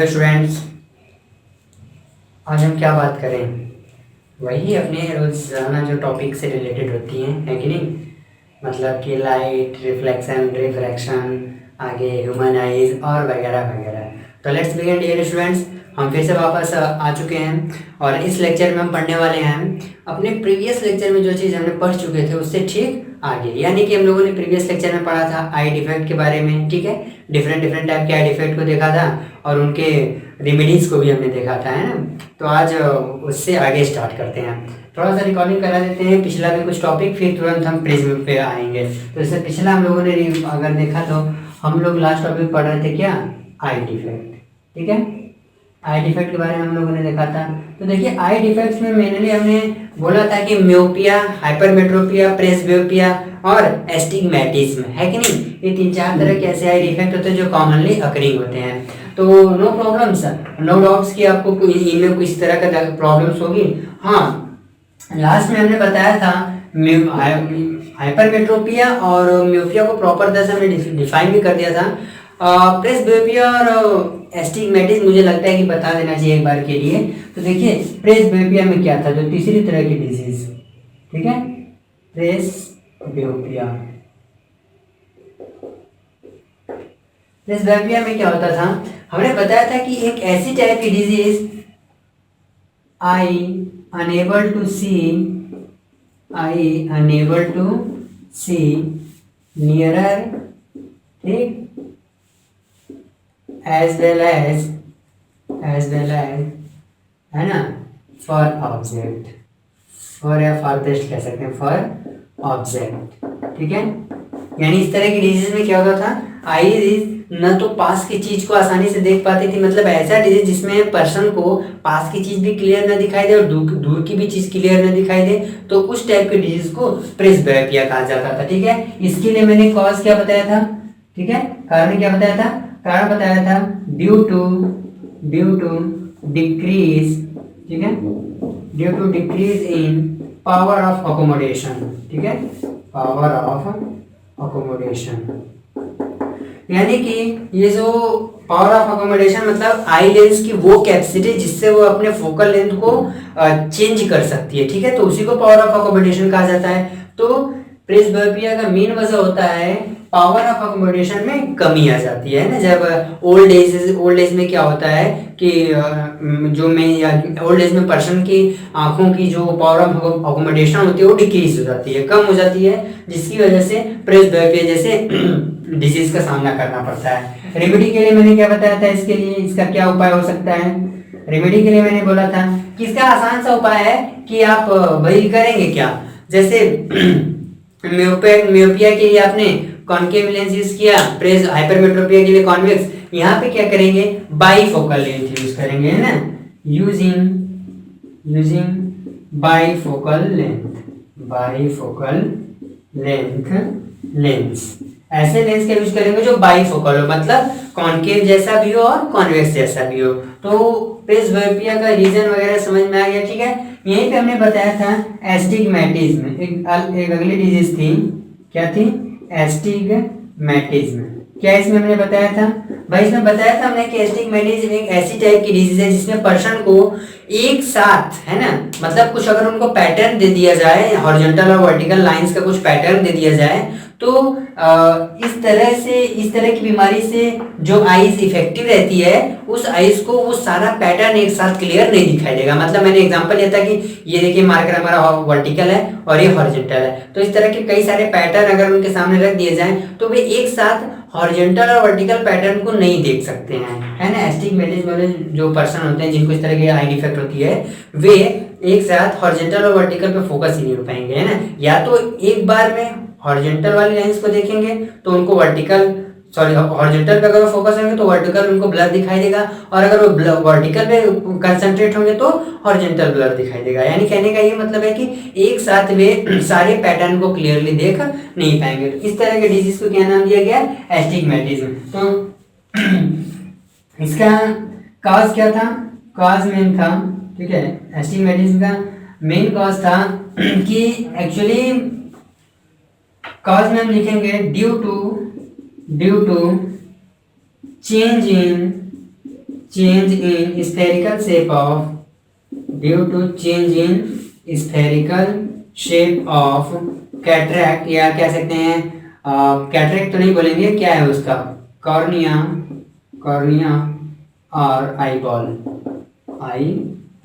Students, आज हम क्या बात करें? वही अपने रोजाना जो टॉपिक से रिलेटेड होती हैं, है कि नहीं? मतलब कि लाइट, रिफ्लेक्शन, रिफ्रैक्शन, आगे ह्यूमन आइज और वगैरह वगैरह। तो लेट्स बिगिन डियर स्टूडेंट्स। हम फिर से वापस आ चुके हैं और इस लेक्चर में हम पढ़ने वाले हैं अपने प्रीवियस लेक्चर में जो चीज़ हमने पढ़ चुके थे उससे ठीक आगे। यानी कि हम लोगों ने प्रीवियस लेक्चर में पढ़ा था आई डिफेक्ट के बारे में, ठीक है? डिफरेंट डिफरेंट टाइप के आई डिफेक्ट को देखा था और उनके रेमेडीज़ को भी हमने देखा था, है ना? तो आज उससे आगे स्टार्ट करते हैं। थोड़ा सा रिकॉर्डिंग करा देते हैं पिछला भी कुछ टॉपिक, फिर तुरंत हम प्रिज्म पे आएंगे। तो इससे पिछला हम लोगों ने अगर देखा तो हम लोग लास्ट टॉपिक पढ़ रहे थे क्या? आई डिफेक्ट, ठीक है? आई डिफेक्ट के बारे में हम लोगों ने देखा था। तो देखिए आई डिफेक्ट्स में मेनली हमने बोला था कि म्योपिया, हाइपरमेट्रोपिया, प्रेसबियोपिया और एस्टिग्मेटिज्म, है कि नहीं? ये 3-4 तरह के ऐसे आई डिफेक्ट होते हैं जो कॉमनली अकरिंग होते हैं। तो नो प्रॉब्लम्स, नो डाउट्स कि आपको इनमें कुछ इस तरह का प्रॉब्लम्स होगी। हाँ, लास्ट में हमने बताया था हाइपरमेट्रोपिया और म्योपिया को प्रॉपर तरह से हमने डिफाइन भी कर दिया था। प्रेसबियोपिया और एस्टिग्मेटिज्म मुझे लगता है कि बता देना चाहिए एक बार के लिए। तो देखिए प्रेसबियोपिया में क्या था, जो तीसरी तरह की डिजीज, ठीक है? प्रेसबियोपिया, प्रेसबियोपिया में क्या होता था? हमने बताया था कि एक ऐसी टाइप की disease I unable to see nearer, ठीक, एज वेल एज है ना, फॉर ऑब्जेक्ट, फॉर या फारदेस्ट कह सकते हैं, फॉर ऑब्जेक्ट, ठीक है? यानी इस तरह की डिजीज में क्या होता था? आई डिजीज न तो पास की चीज को आसानी से देख पाती थी, मतलब ऐसा डिजीज जिसमें पर्सन को पास की चीज भी क्लियर न दिखाई दे और दूर की भी चीज क्लियर न दिखाई दे, तो उस टाइप के डिजीज को प्रेसबियोपिया कहा जाता था, ठीक है? इसके लिए मैंने कॉज क्या बताया था, ठीक है? कारण क्या बताया था? कारण बताया था ड्यू टू डिक्रीज, ठीक है, due to decrease in power of accommodation, ठीक है, पावर ऑफ अकोमोडेशन। यानी कि ये जो पावर ऑफ अकोमोडेशन मतलब आई लेंस की वो कैपेसिटी जिससे वो अपने फोकल लेंथ को चेंज कर सकती है, ठीक है? तो उसी को पावर ऑफ अकोमोडेशन कहा जाता है। तो प्रेसबियोपिया का मेन वजह होता है पावर ऑफ अकोमोडेशन में कमी आ जाती है ना। जब ओल्ड एज में क्या होता है कि ओल्ड एज में पर्सन की आंखों की जो पावर ऑफ अकोमोडेशन होती है वो डिक्रीज हो जाती है, कम हो जाती है, जिसकी वजह से प्रेसबियोपिया जैसे डिजीज का सामना करना पड़ता है। रेमेडी के लिए मैंने क्या बताया था? इसके लिए इसका क्या उपाय हो सकता है? रेमेडी के लिए मैंने बोला था कि इसका आसान सा उपाय है कि आप वही करेंगे क्या, जैसे म्योपिया के लिए आपने कॉनकेव लेंस यूज किया, प्रेस हाइपरमेट्रोपिया के लिए कॉन्वेक्स, यहाँ पे क्या करेंगे? बाईफोकल लेंस यूज करेंगे, है ना? यूजिंग बाईफोकल लेंस, ऐसे लेंस का यूज करेंगे जो बाईफोकल हो, मतलब कॉनकेव जैसा भी हो और कॉन्वेक्स जैसा भी हो। तो प्रेसबियोपिया का रीजन वगैरह समझ में आ गया, ठीक है? यहीं पे हमने बताया था एस्टिग्मेटिज्म, एक अगली डिजीज थी, क्या थी? एस्टिग्मेटिज्म। क्या इसमें हमने बताया था भाई? इसमें बताया था हमने कि एस्टिग्मेटिज्म एक ऐसी टाइप की डिजीज है जिसमें पर्सन को एक साथ, है ना, मतलब कुछ अगर उनको पैटर्न दे दिया जाए, हॉरिजॉन्टल और वर्टिकल लाइंस का कुछ पैटर्न दे दिया जाए, तो इस तरह की बीमारी से जो आईज इफेक्टिव रहती है, उस आईज को वो सारा पैटर्न एक साथ क्लियर नहीं दिखाई देगा। मतलब मैंने एग्जांपल लिया था कि ये देखिए मार्कर हमारा वर्टिकल है और ये हॉरिजॉन्टल है, तो इस तरह के कई सारे पैटर्न अगर उनके सामने रख दिए जाएं तो वे एक साथ हॉरिजॉन्टल और वर्टिकल पैटर्न को नहीं देख सकते हैं, है ना? एस्टिग्मेटिज्म वाले जो पर्सन होते हैं जिनको इस तरह की आई डिफेक्ट होती है, वे एक साथ हॉरिजॉन्टल और वर्टिकल पे फोकस ही नहीं हो पाएंगे, है ना? या तो एक बार में हॉरिजॉन्टल वाली लाइंस को देखेंगे तो उनको हॉरिजॉन्टल पे अगर वो फोकस होंगे तो वर्टिकल उनको ब्लर दिखाई देगा, और अगर वो वर्टिकल पे कंसंट्रेट होंगे तो हॉरिजॉन्टल ब्लर दिखाई देगा। यानी कहने का ये मतलब है कि एक साथ वे सारे पैटर्न को क्लियरली देख नहीं पाएंगे। तो इस तरह के डिजीज को क्या नाम दिया गया? एस्टिग्मेटिज्म। तो इसका कॉज क्या था? कॉज मेन था, ठीक है? एस्टिग्मेटिज्म का मेन कॉज था कि एक्चुअली कॉज में हम लिखेंगे due to change in change in spherical shape of, due to change in spherical shape of cataract, या कह सकते हैं कैटरैक्ट तो नहीं बोलेंगे, क्या है उसका, कॉर्निया, कॉर्निया और आई बॉल, आई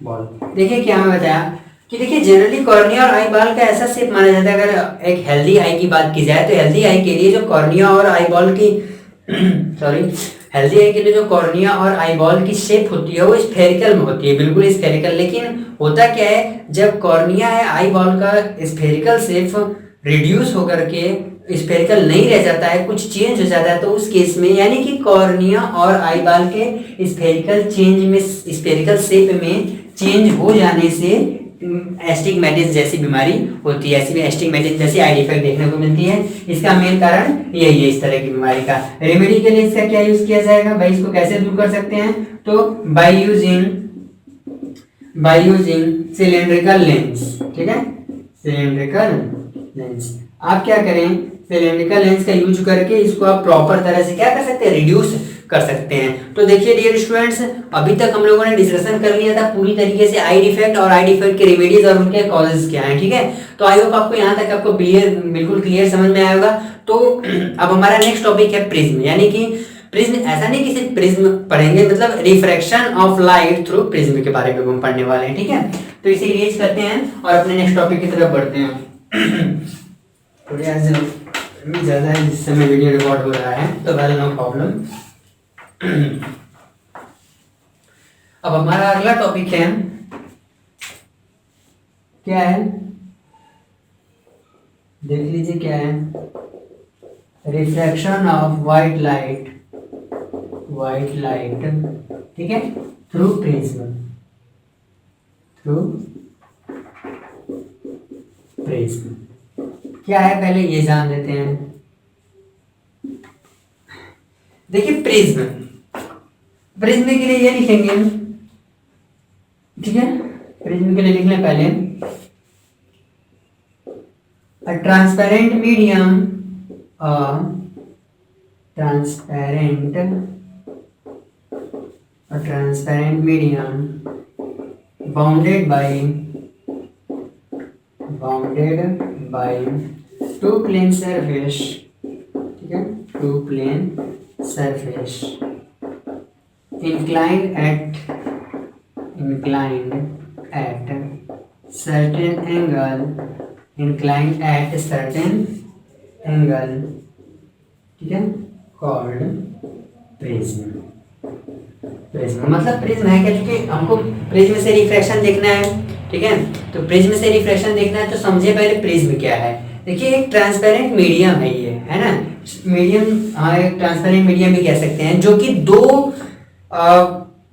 बॉल। देखिए क्या मैं बताया कि देखिए जनरली कॉर्निया और आई बॉल का ऐसा शेप माना जाता है, अगर एक हेल्दी आई की बात की जाए तो हेल्दी आई के लिए जो कॉर्निया और आई बॉल की सॉरी, हेल्दी आई के लिए जो कॉर्निया और आई बॉल की शेप होती है वो स्फेरिकल में होती है, बिल्कुल स्फेरिकल। लेकिन होता क्या है, जब कॉर्निया है आई बॉल का स्फेरिकल शेप रिड्यूस होकर के स्फेरिकल नहीं रह जाता है, कुछ चेंज हो जाता है, तो उस केस में यानी कि कॉर्निया और आई बॉल के स्फेरिकल चेंज में, स्फेरिकल शेप में चेंज हो जाने से एस्टिग्मेटिस जैसी बीमारी होती है। ऐसी भी एस्टिग्मेटिस जैसी आई डिफेक्ट देखने को मिलती है। इसका मेन कारण यही है इस तरह की बीमारी का। रेमेडी के लिए इसका क्या यूज किया जाएगा भाई, इसको कैसे दूर कर सकते हैं, तो बाय यूजिंग सिलिंड्रिकल लेंस, ठीक है, सिलिंड्रिकल लेंस। आप क्या करें, सिलिंड्रिकल लेंस का यूज करके इसको आप प्रॉपर तरह से क्या कर सकते हैं, रिड्यूस कर सकते हैं। तो देखिए डियर स्टूडेंट्स, अभी तक हम लोगों ने डिस्कशन कर लिया था पूरी तरीके से आई डिफेक्ट और आई डिफेक्ट के रेमेडीज और उनके कॉजेज क्या हैं, ठीक है। तो आई होप आपको यहाँ तक आपको बिल्कुल क्लियर समझ में आएगा। तो अब हमारा नेक्स्ट टॉपिक है प्रिज्म, यानी कि प्रिज्म, ऐसा नहीं कि सिर्फ प्रिज्म पढ़ेंगे, मतलब refraction of light through prism के बारे में हम पढ़ने वाले हैं, ठीक है। तो इसे रीच करते हैं और अपने नेक्स्ट टॉपिक की तरफ बढ़ते हैं। थोड़ी आज ज़्यादा है जिस समय वीडियो रिकॉर्ड हो रहा है, तो वेल नो प्रॉब्लम। अब हमारा अगला टॉपिक है, क्या है, देख लीजिए क्या है, रिफ्रैक्शन ऑफ व्हाइट लाइट, ठीक है, थ्रू प्रिज्म, क्या है पहले ये जान लेते हैं। देखिए प्रिज्म के लिए ये लिखेंगे, ठीक है, प्रिज्म के लिए लिख लें पहले, a transparent medium, bounded by two plane surface, ठीक है, two plane surface inclined at certain angle, ठीक है, called प्रिज्म। मतलब प्रिज्म है क्या, क्योंकि हमको प्रिज्म से रिफ्रैक्शन देखना है, ठीक है। तो प्रिज्म से रिफ्रैक्शन देखना है तो समझे पहले प्रिज्म क्या है। देखिए एक ट्रांसपेरेंट मीडियम है ये, है ना, मीडियम, हाँ एक ट्रांसपेरेंट मीडियम भी कह सकते हैं, जो कि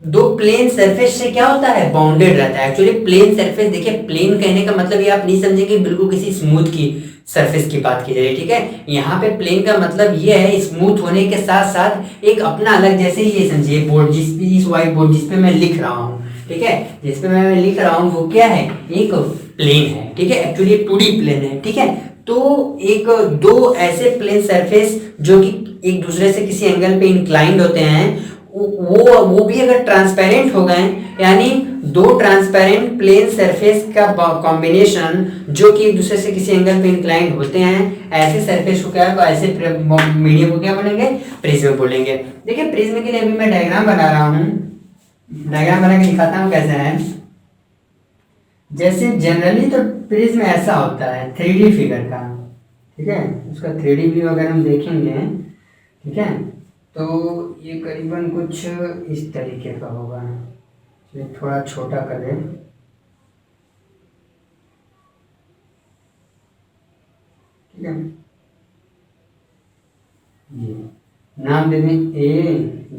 दो प्लेन सरफेस से क्या होता है, बाउंडेड रहता है। एक्चुअली प्लेन सरफेस, देखिए प्लेन कहने का मतलब ये आप नहीं समझेंगे बिल्कुल किसी स्मूथ की सरफेस की बात की जाए, ठीक है। यहाँ पे प्लेन का मतलब ये है स्मूथ होने के साथ साथ एक अपना अलग, जैसे ये समझिए बोर्ड, इस व्हाइट बोर्ड जिसपे मैं लिख रहा हूँ, ठीक है, जिसपे मैं लिख रहा हूँ वो क्या है, एक प्लेन है, ठीक है, एक्चुअली 2D प्लेन है, ठीक है। तो एक दो ऐसे प्लेन सरफेस जो कि एक दूसरे से किसी एंगल पे इंक्लाइंड होते हैं, वो भी अगर ट्रांसपेरेंट हो गए, यानी दो ट्रांसपेरेंट प्लेन सरफेस का कॉम्बिनेशन जो कि एक दूसरे से किसी एंगल पे इंक्लाइंड होते हैं, ऐसे सरफेस को क्या, ऐसे मीडियम को क्या बोलेंगे, प्रिज्म बोलेंगे। देखिए प्रिज्म के लिए अभी मैं डायग्राम बना रहा हूँ, डायग्राम बना के दिखाता हूँ कैसे है। जैसे जनरली तो प्रिज्म ऐसा होता है 3D फिगर का, ठीक है, उसका 3D व्यू अगर हम देखेंगे, ठीक है, तो ये करीबन कुछ इस तरीके का होगा। ये थोड़ा छोटा कर दें, ठीक है, ये नाम दे दें A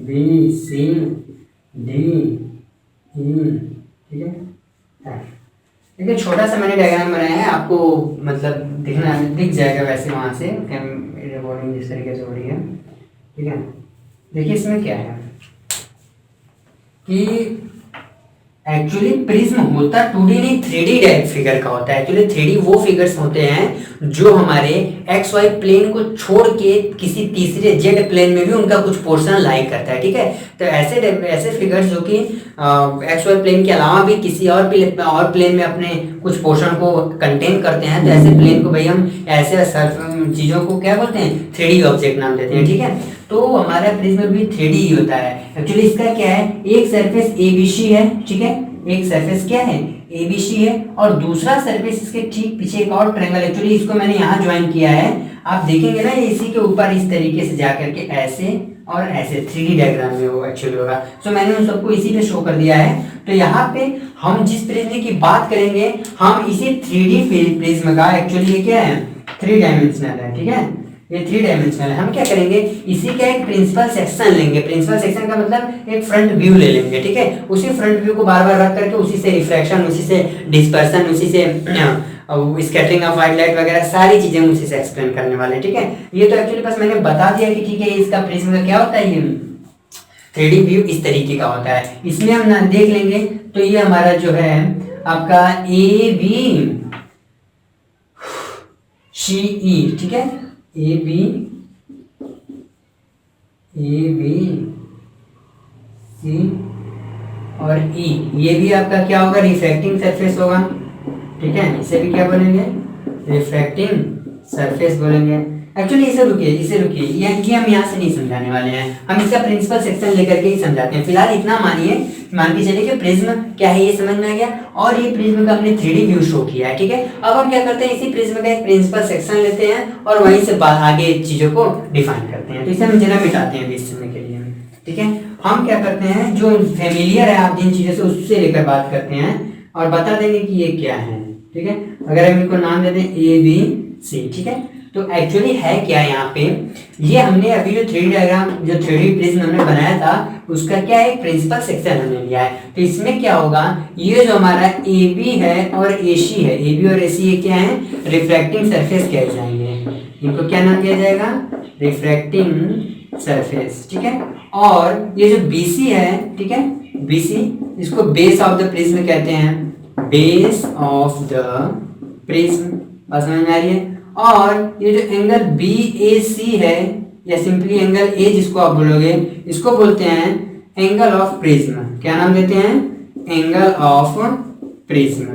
B C D E, ठीक है। देखिए छोटा सा मैंने डायग्राम बनाया है, आपको मतलब दिख जाएगा वैसे वहाँ से रिकॉर्डिंग जिस तरीके से हो रही है, ठीक है। देखिए इसमें क्या है कि एक्चुअली प्रिज्म होता 2D नहीं 3D टाइप फिगर का होता है। एक्चुअली 3D वो फिगर्स होते हैं जो हमारे एक्स वाई प्लेन को छोड़ के किसी तीसरे जेड प्लेन में भी उनका कुछ पोर्शन लाई करता है, ठीक है। तो ऐसे फिगर्स जो कि एक्स वाई प्लेन के अलावा भी किसी और प्लेन में अपने कुछ पोर्शन को कंटेन करते हैं, तो ऐसे प्लेन को भाई हम ऐसे चीज़ों को क्या बोलते हैं 3D ऑब्जेक्ट नाम देते हैं, ठीक है। तो हमारा प्रिज्म भी 3D ही होता है। एक्चुअली इसका क्या है, एक सरफेस ABC है, ठीक है, एक सरफेस क्या है ABC है, और दूसरा सरफेस इसके ठीक पीछे एक और ट्रायंगल। एक्चुअली इसको मैंने यहाँ ज्वाइन किया है, आप देखेंगे ना इसी के ऊपर इस तरीके से जा करके ऐसे और ऐसे 3D डायग्राम में वो एक्चुअली होगा। तो मैंने उन सबको इसी पे शो कर दिया है। तो यहाँ पे हम जिस प्रिज्म की बात करेंगे, हम इसी 3D प्रिज्म का, एक्चुअली ये क्या है 3 डायमेंशनल है, ठीक है, ये 3 डायमेंशनल है। हम क्या करेंगे, इसी का एक प्रिंसिपल सेक्शन लेंगे। प्रिंसिपल सेक्शन का मतलब एक फ्रंट व्यू ले लेंगे, ठीक है। उसी फ्रंट व्यू को बार बार रख करके उसी से रिफ्रैक्शन, उसी से डिस्पर्सन, उसी से स्कैटरिंग ऑफ व्हाइट लाइट वगैरह सारी चीजें उसी से एक्सप्लेन करने वाले, ठीक है। ये तो एक्चुअली बस मैंने बता दिया कि ठीक है इसका प्रिज्म का क्या होता है, ये 3D व्यू इस तरीके का होता है। इसमें हम ना देख लेंगे, तो ये हमारा जो है आपका ABC, ठीक है, AB C और E, ये भी आपका क्या होगा, रिफ्रैक्टिंग सरफेस होगा, ठीक है। इसे भी क्या बोलेंगे, रिफ्रैक्टिंग सरफेस बोलेंगे। एक्चुअली इसे रुकिए, ये हम यहाँ से नहीं समझाने वाले हैं, हम इसका प्रिंसिपल सेक्शन लेकर के ही समझाते हैं। फिलहाल इतना मान के चलिए कि प्रिज्म क्या है ये समझ में आ गया, और ये प्रिज्म का हमने 3D व्यू शो किया है, ठीक है। अब हम क्या करते हैं, इसी प्रिज्म का एक प्रिंसिपल सेक्शन लेते हैं और वहीं से आगे चीजों को डिफाइन करते हैं। तो इसे हम जरा मिटाते हैं बीच समय के लिए, ठीक है। हम क्या करते हैं, जो फेमिलियर है आप जिन चीजों से, उससे लेकर बात करते हैं और बता देंगे कि ये क्या है, ठीक है। अगर हम इनको नाम देते हैं ABC, ठीक है। तो एक्चुअली है क्या यहाँ पे, ये हमने अभी जो 3D डायग्राम, जो 3D प्रिज्म हमने बनाया था, उसका क्या है प्रिंसिपल सेक्शन हमने लिया है। तो इसमें क्या होगा, ये जो हमारा AB है और AC है, AB और AC ये क्या है, रिफ्रैक्टिंग सरफेस कहे जाएंगे। इनको क्या नाम दिया जाएगा, रिफ्रैक्टिंग सरफेस, ठीक है। और ये जो BC है, ठीक है, BC, इसको बेस ऑफ द प्रिज्म कहते हैं, बेस ऑफ द प्रिज्म, बात समझ में आ रही है। और ये जो एंगल BAC है, या सिंपली एंगल A जिसको आप बोलोगे, इसको बोलते हैं एंगल ऑफ प्रिज्म। क्या नाम देते हैं, एंगल ऑफ प्रिज्म,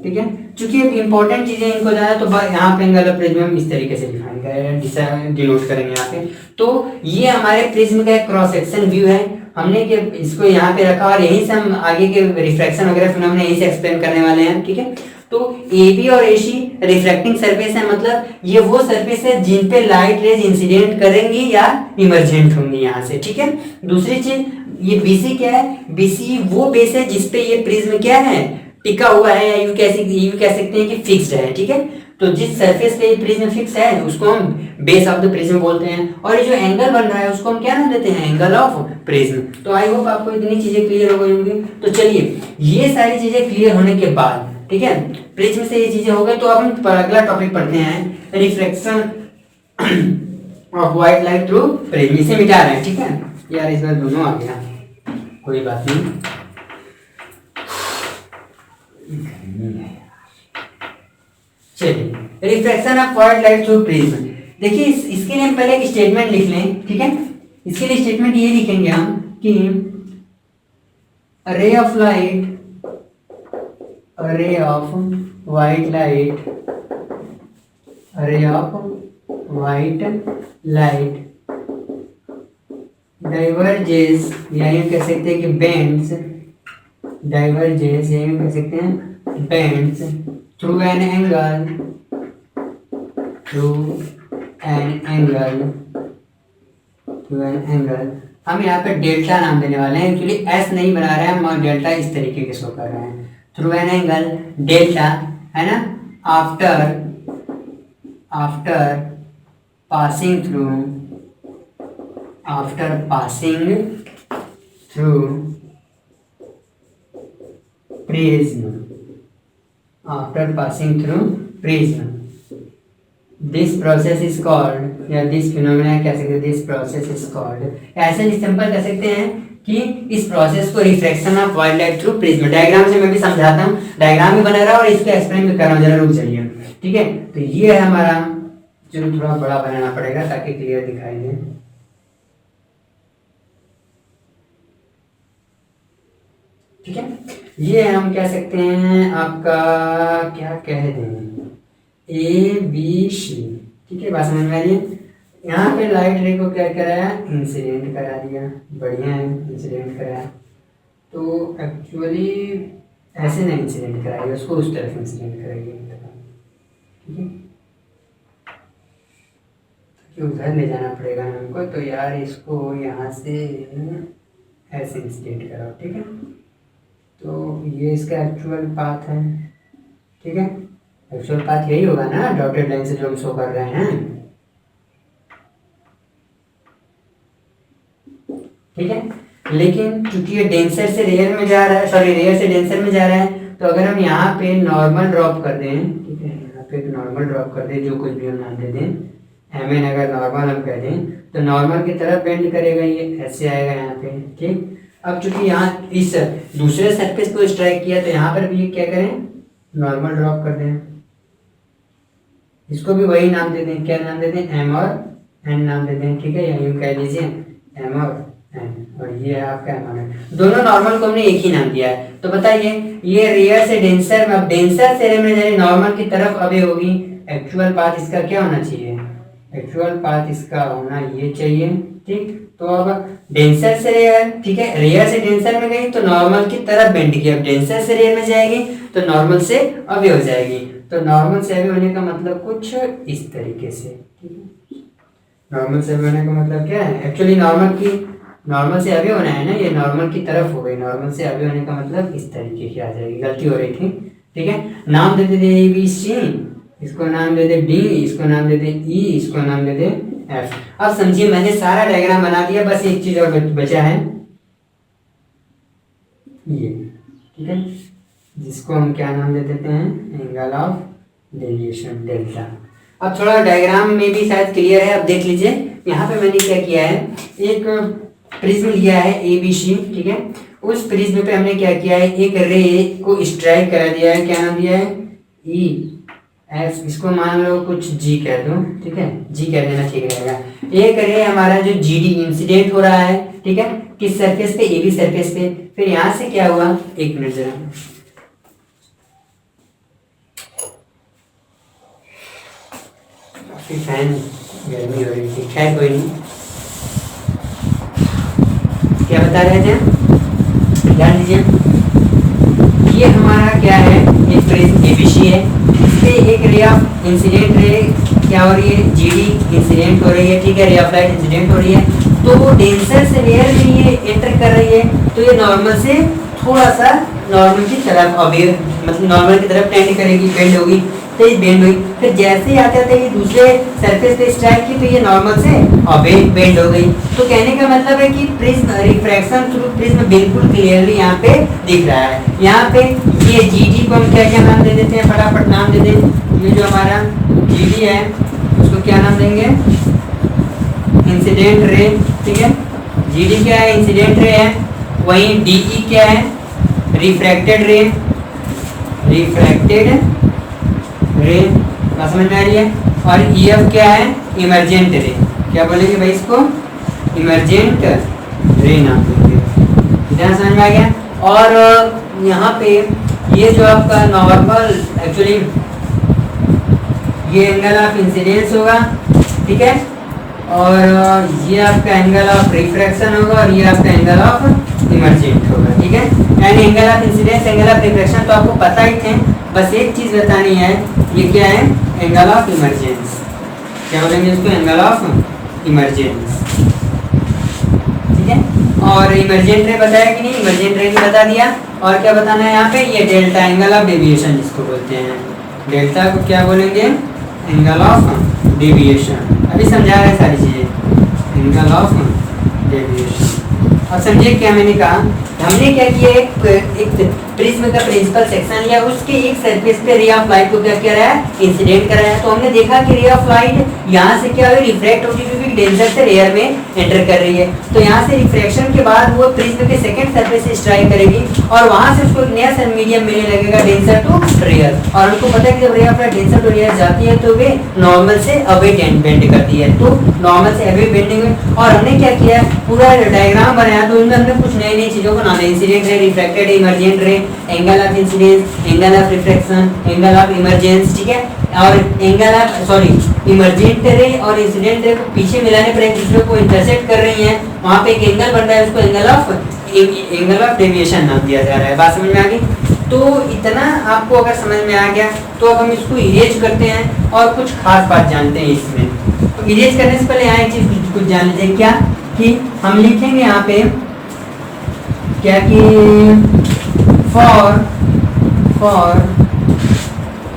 ठीक है। चूंकि इंपॉर्टेंट चीजें इनको जाना, तो यहाँ पे एंगल ऑफ प्रिज्म हम इस तरीके से डिफाइन करें, डिनोट करेंगे यहाँ पे। तो ये हमारे प्रिज्म का एक क्रॉस सेक्शन व्यू है, हमने कि इसको यहाँ पे रखा और यहीं से हम आगे के रिफ्रैक्शन वगैरह फिर हमने यहीं से एक्सप्लेन करने वाले हैं, ठीक है। तो AB और AC रिफ्रैक्टिंग सरफेस है, मतलब ये वो सरफेस है जिन पे लाइट रेज इंसिडेंट करेंगी या इमर्जेंट होंगी यहाँ से, ठीक है। दूसरी चीज, ये BC क्या है, BC वो बेस है जिसपे ये प्रिज्म क्या है, टिका हुआ है, या यूं कह सकते हैं कि फिक्स्ड है, ठीक है। तो जिस सरफेस पे ये प्रिज्म फिक्स है उसको हम बेस ऑफ द प्रिज्म बोलते हैं, और ये जो एंगल बन रहा है उसको हम क्या नाम देते हैं, एंगल ऑफ प्रिज्म। तो आई होप आपको इतनी चीजें क्लियर हो गई होंगी। तो चलिए ये सारी चीजें क्लियर होने के बाद, ठीक है, प्रिज्म से ये चीजें हो गई, तो अब हम अगला टॉपिक पढ़ते हैं, refraction of white light through prism. इसे मिटा रहे हैं, ठीक है यार, इस बार दोनों आ गया, कोई बात नहीं। चलिए, refraction of white light through prism. देखिए इसके लिए हम पहले एक स्टेटमेंट लिख लें, ठीक है। इसके लिए स्टेटमेंट ये लिखेंगे हम कि ray of white light diverges, या यूं कह सकते हैं कि बेंड्स, डाइवर्जेस या यूं कह सकते हैं बेंड्स थ्रू एन एंगल। हम यहाँ पे डेल्टा नाम देने वाले हैं, एक्चुअली एस नहीं बना रहे हैं हम, और डेल्टा इस तरीके के शो कर रहे हैं, थ्रू एन एंगल डेल्टा, है ना, after passing through prism, this process is called, या दिस फिनोमेना कह सकते हैं, दिस प्रोसेस इज कॉल्ड, ऐसे सिंपल कह सकते हैं कि इस प्रोसेस को refraction of white light through prism, diagram से मैं भी समझाता हूँ, डायग्राम भी बना रहा और इसको एक्सप्लेन भी कर रहा हूँ, जरा रुक जाइए। ठीक है, तो ये है हमारा, चलो थोड़ा बड़ा बनाना पड़ेगा ताकि क्लियर दिखाई दे। ठीक है, ये हम कह सकते हैं आपका, क्या कह दें, ए बी सी। ठीक है, बात समझ में आ रही है। यहाँ पे लाइट रे को क्या कराया, इंसिडेंट करा दिया, बढ़िया है, इंसिडेंट कराया। तो एक्चुअली ऐसे नहीं इंसिडेंट कराइए उसको, उस तरफ इंसिडेंट कराइए। ठीक है, तो उधर ले जाना पड़ेगा हमको, तो यार इसको यहाँ से ऐसे इंसिडेंट कराओ। ठीक है, तो ये इसका एक्चुअल पाथ है। ठीक है, एक्चुअल पाथ यही होगा ना, डॉटेड लाइन से जो हम शो कर रहे हैं। ठीक है, लेकिन चूंकि ये डेंसर से रेयर में जा रहा है, सॉरी रेयर से डेंसर में जा रहा है, तो अगर हम यहाँ पे नॉर्मल ड्रॉप कर दें, ठीक है, यहाँ पे नॉर्मल ड्रॉप कर दें, जो कुछ भी हम नाम दे दें, एम अगर नॉर्मल हम कह दें, तो नॉर्मल की तरफ बेंड करेगा, ये ऐसे आएगा यहाँ पे। ठीक, अब चूंकि यहाँ इस दूसरे सरफेस को स्ट्राइक किया, तो यहाँ पर भी क्या करें, नॉर्मल ड्रॉप कर दें, इसको भी वही नाम दे दें, क्या नाम दे दें, एम और एन नाम दे दें। ठीक है, या यूं कह लीजिए एम और एन, और ये है आपका एम और एन, दोनों नॉर्मल को हमने एक ही नाम दिया है। तो बताइए, ये रेयर से डेंसर में, अब डेंसर से रेयर में जाए, नॉर्मल की तरफ अबे होगी, एक्चुअल पाथ इसका क्या होना चाहिए, एक्चुअल पाथ इसका होना ये चाहिए। ठीक, तो अब डेंसर से रेयर, ठीक है, रेयर से डेंसर में गई तो नॉर्मल की तरफ बेंड की, अब डेंसर से रेयर में जाएगी तो नॉर्मल से अवे हो जाएगी। तो नॉर्मल से अवे होने का मतलब कुछ इस तरीके से। ठीक है, नॉर्मल से अवे होने का मतलब क्या है, एक्चुअली नॉर्मल से अवे होना है ना, ये नॉर्मल की तरफ हो गई, नॉर्मल से अवे होने का मतलब इस तरीके की आ जाएगी, गलती हो रही थी। ठीक है, नाम दे दे ए बी सी, इसको नाम दे दे डी, इसको नाम दे दे ई, इसको नाम दे दे एफ। अब समझिए, मैंने सारा डायग्राम बना दिया, बस एक चीज और बचा है ये। ठीक है, जिसको हम क्या नाम दे देते हैं, एंगल ऑफ डेविएशन, डेल्टा। अब थोड़ा डायग्राम में भी शायद क्लियर है, अब देख लीजिए, यहाँ पे मैंने क्या किया है, एक प्रिज्म लिया है ए बी सी। ठीक है, उस प्रिज्म पे हमने क्या किया है, एक रे को स्ट्राइक करा दिया है, क्या नाम दिया है, ई एफ, इसको मान लो कुछ जी कह दो। ठीक है, जी कह देना ठीक रहेगा। एक रे हमारा जो जी डी इंसिडेंट हो रहा है, ठीक है, किस सरफेस पे, ए बी सरफेस पे, फिर यहाँ से क्या हुआ, एक मिनट जरा, फैन गर्मी हो रही थी, खैर कोई नहीं, क्या बता रहे थे, ध्यान दीजिए, ये हमारा क्या है, एक प्रिज्म एबीसी है, इससे एक रे ऑफ इंसिडेंट रे क्या हो रही है, जीडी इंसिडेंट हो रही है। ठीक है, रे ऑफ लाइट इंसिडेंट हो रही है, तो वो डेंसर से रेयर में ये एंटर कर रही है, तो ये नॉर्मल से थोड़ा सा नॉर्मल की तरफ अवे, मतलब नॉर्मल की तरफ टेंड करेगी, बेंड होगी, तो ये बेंड हुई, फिर जैसे ही आते आते ये दूसरे सरफेस पे स्ट्राइक की, तो ये नॉर्मल से अवे बेंड हो गई। तो कहने का मतलब है कि प्रिज्म रिफ्रैक्शन थ्रू प्रिज्म बिल्कुल क्लियरली यहाँ पे दिख रहा है। यहाँ पे ये जीडी को हम क्या क्या नाम दे देते हैं, फटाफट नाम दे दें, ये जो हमारा जीडी है उसको क्या नाम देंगे, इंसिडेंट रे। ठीक है, जीडी क्या है, इंसिडेंट रे है, वहीं डीई क्या है, रिफ्रैक्टेड रे, रिफ्रैक्टेड रे, बात समझ में आ रही है, और ईएफ क्या है, इमरजेंट रे, क्या बोलेंगे भाई इसको, इमरजेंट रे नाम देंगे, ध्यान समझ में आ गया। और यहाँ पे ये जो आपका नॉर्मल, एक्चुअली ये एंगल ऑफ इंसिडेंस होगा, ठीक है, और ये आपका एंगल ऑफ रिफ्रैक्शन होगा, और ये आपका एंगल ऑफ इमरजेंट होगा। ठीक है, यानी angle of incidence, angle of refraction तो आपको पता ही थे, बस एक चीज बतानी है, ये क्या है, एंगल ऑफ इमरजेंस, क्या बोलेंगे इसको, एंगल ऑफ इमरजेंस। ठीक है, और इमरजेंट रे बताया कि नहीं, इमरजेंट रे भी बता दिया, और क्या बताना है यहाँ पे, ये डेल्टा, एंगल ऑफ डेविएशन जिसको बोलते हैं, डेल्टा को क्या बोलेंगे, एंगल ऑफ डेविएशन। अभी समझा रहे सारी चीजें, एंगल ऑफ डेविएशन। अब समझिए क्या मैंने कहा, हमने क्या किया, एक प्रिज्म का प्रिंसिपल सेक्शन लिया, उसके एक सरफेस पे रे ऑफ लाइट को क्या किया है, इंसिडेंट कराया। तो हमने देखा कि रे ऑफ लाइट यहाँ से क्या हुई, रिफ्रैक्ट होगी, क्योंकि कि डेंसर से रेयर में एंटर कर रही है। तो यहाँ से रिफ्रैक्शन के बाद वो प्रिज्म के सेकंड सरफेस से स्ट्राइक करेगी और वहां से उसको एक नया सन मीडियम मिलने लगेगा डेंसर टू रेयर। और हमको पता है कि जब ray of light denser to rare जाती है तो वे नॉर्मल से अवे बेंड करती है। तो नॉर्मल से अवे बेंडिंग में और हमने क्या किया, पूरा डायग्राम बनाया तो उनमें हमने कुछ नई नई चीजों को नाम दिया, इंसिडेंट रे, रिफ्रैक्टेड रे, इमर्जेंट रे, angle of incidence, angle of refraction, angle of emergence, ठीक है। और एंगल ऑफ इमर्जेंट रे और इंसिडेंट रे को पीछे मिलाने पर एक दूसरे को इंटरसेक्ट कर रही हैं, वहां पे एक एंगल बन रहा है, उसको एंगल ऑफ डेविएशन नाम दिया जा रहा है। बात समझ में आ गई? तो इतना आपको अगर समझ में आ गया तो अब हम इसको इरेज करते हैं और कुछ खास बात जानते हैं इसमें। तो इरेज करने से पहले यहाँ एक चीज कुछ जान लीजिए, क्या कि हम लिखेंगे यहाँ पे क्या कि for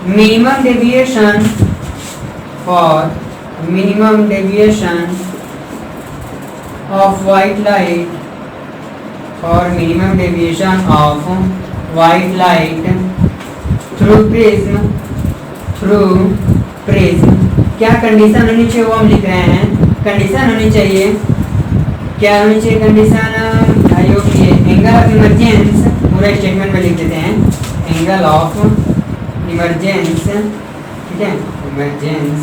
minimum deviation of white light, for minimum deviation of white light through prism क्या कंडीशन होनी चाहिए वो हम लिख रहे हैं। कंडीशन होनी चाहिए, क्या होनी चाहिए कंडीशन, एंगल ऑफ इमरजेंस, पूरा स्टेटमेंट में लिख देते हैं, एंगल ऑफ इमरजेंस, ठीक है, emergence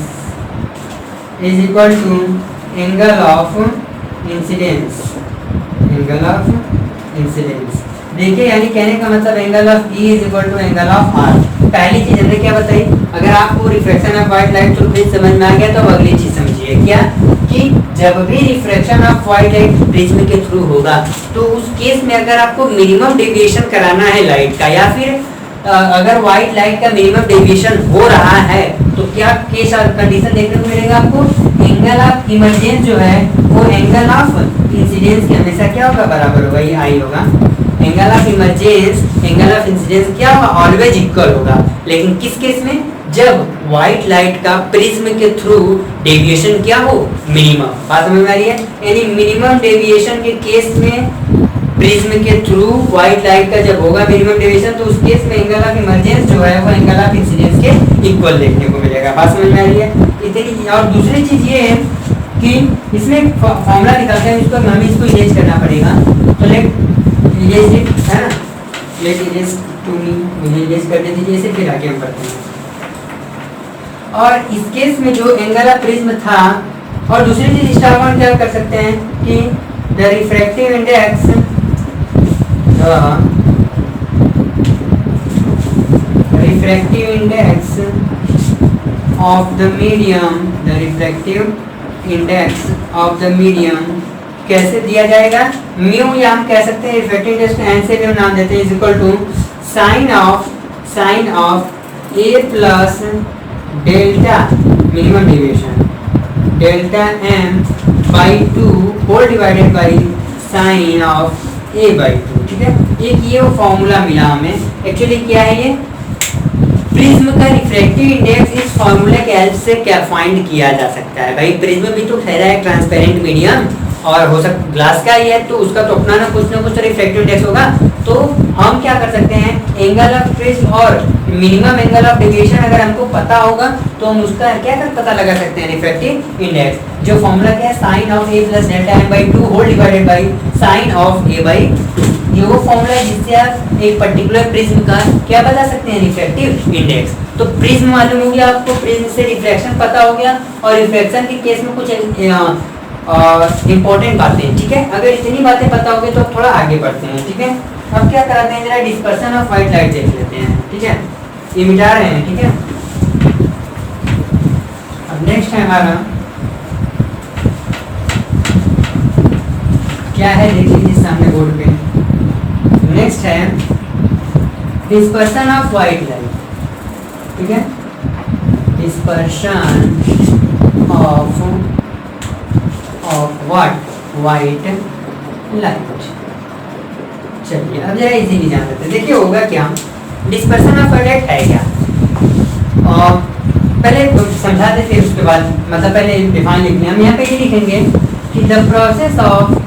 is equal to angle of incidence, angle of incidence. देखिए यानी कहने का मतलब angle of E is equal to angle of R। पहली चीज हमने क्या बताई, अगर आपको refraction of white light through prism समझ में आ गया तो अगली चीज समझिए, क्या कि जब भी refraction of white light prism के थ्रू होगा तो उस केस में अगर आपको मिनिमम डेविएशन कराना है लाइट का, या फिर अगर व्हाइट लाइट का मिनिमम डेविएशन हो रहा है तो क्या केस और कंडीशन देखने को मिलेगा आपको, एंगल ऑफ इमरजेंस जो है वो एंगल ऑफ इंसिडेंस के हमेशा क्या होगा, बराबर होगा, ये आई होगा। Angle of emergence angle of incidence क्या होगा, ऑलवेज इक्वल होगा। लेकिन किस केस में, जब व्हाइट लाइट का प्रिज्म के थ्रू डेविएशन क्या हो, मिनिमम। बात समझ में आ रही है? यानी मिनिमम डेविएशन के केस में प्रिज्म के थ्रू व्हाइट लाइट का जब होगा मिनिमम डेविएशन तो उस केस में एंगल ऑफ इमरजेंस जो है वो एंगल ऑफ इंसिडेंस के इक्वल देखने को मिलेगा। बात समझ में आ रही है? इतनी। और दूसरी चीज ये है कि इसमें फॉर्मूला निकालते हैं, इसको हमें इसको इरेज करना पड़ेगा। तो लेट इरेज इट, है ना, लेट इरेज टू मी, मुझे इरेज कर दे दीजिए इसे, फिर आगे हम बढ़ते हैं। और इस केस में जो एंगल ऑफ प्रिज्म था, और दूसरी चीज स्टार क्या कर सकते हैं कि the refractive index refractive index of the medium, the refractive index of the medium कैसे दिया जाएगा, म्यू, या हम कह सकते हैं रिफ्रैक्टिव इंडेक्स को एन से भी हम नाम देते हैं, is equal to sine of A plus delta minimum deviation delta M by 2 whole divided by sine of A by 2, ठीक है। एक ये फॉर्मूला मिला हमें, एक्चुअली क्या है ये, प्रिज्म का रिफ्रैक्टिव इंडेक्स इस फॉर्मूले के हेल्प से क्या फाइंड किया जा सकता है। भाई प्रिज्म भी तो ठहरा है ट्रांसपेरेंट मीडियम और हो सकता ग्लास का ही है, तो उसका तो अपना ना कुछ रिफ्रैक्टिव इंडेक्स होगा। तो हम क्या कर सकते हैं, एंगल ऑफ प्रिज्म और मिनिमम एंगल ऑफ डेविएशन अगर हमको पता होगा तो हम उसका क्या कर पता लगा सकते हैं, रिफ्रैक्टिव इंडेक्स। जो फॉर्मूला क्या है, sine of A plus delta M by 2 whole divided by sine of A by 2। ये वो फॉर्मूला है जिससे आप एक पर्टिकुलर प्रिज्म का क्या बता सकते हैं, रिफ्रैक्टिव इंडेक्स। तो प्रिज्म मालूम हो गया आपको, प्रिज्म से रिफ्रैक्शन पता हो गया, और रिफ्रैक्शन के केस में कुछ इंपॉर्टेंट बातें, ठीक है। अगर इतनी बातें पता हो गई तो थोड़ा आगे बढ़ते हैं, ठीक है। अब क्या कराते हैं, जरा डिस्पर्सन ऑफ व्हाइट लाइट देख लेते हैं, ठीक है। ये मिटा रहे हैं, ठीक है। अब नेक्स्ट है हमारा क्या है, देख लीजिए सामने बोर्ड पे। नेक्स्ट है डिस्पर्सन ऑफ व्हाइट लाइट, ठीक है। Dispersion of what, white light. चलिए अब जरा इजीली जान लेते हैं। देखिए होगा क्या, डिस्पर्सन ऑफ व्हाइट लाइट है क्या, और पहले समझा दे फिर उसके बाद, मतलब पहले डिफाइन लिखने हम यहाँ पे ये लिखेंगे कि the process of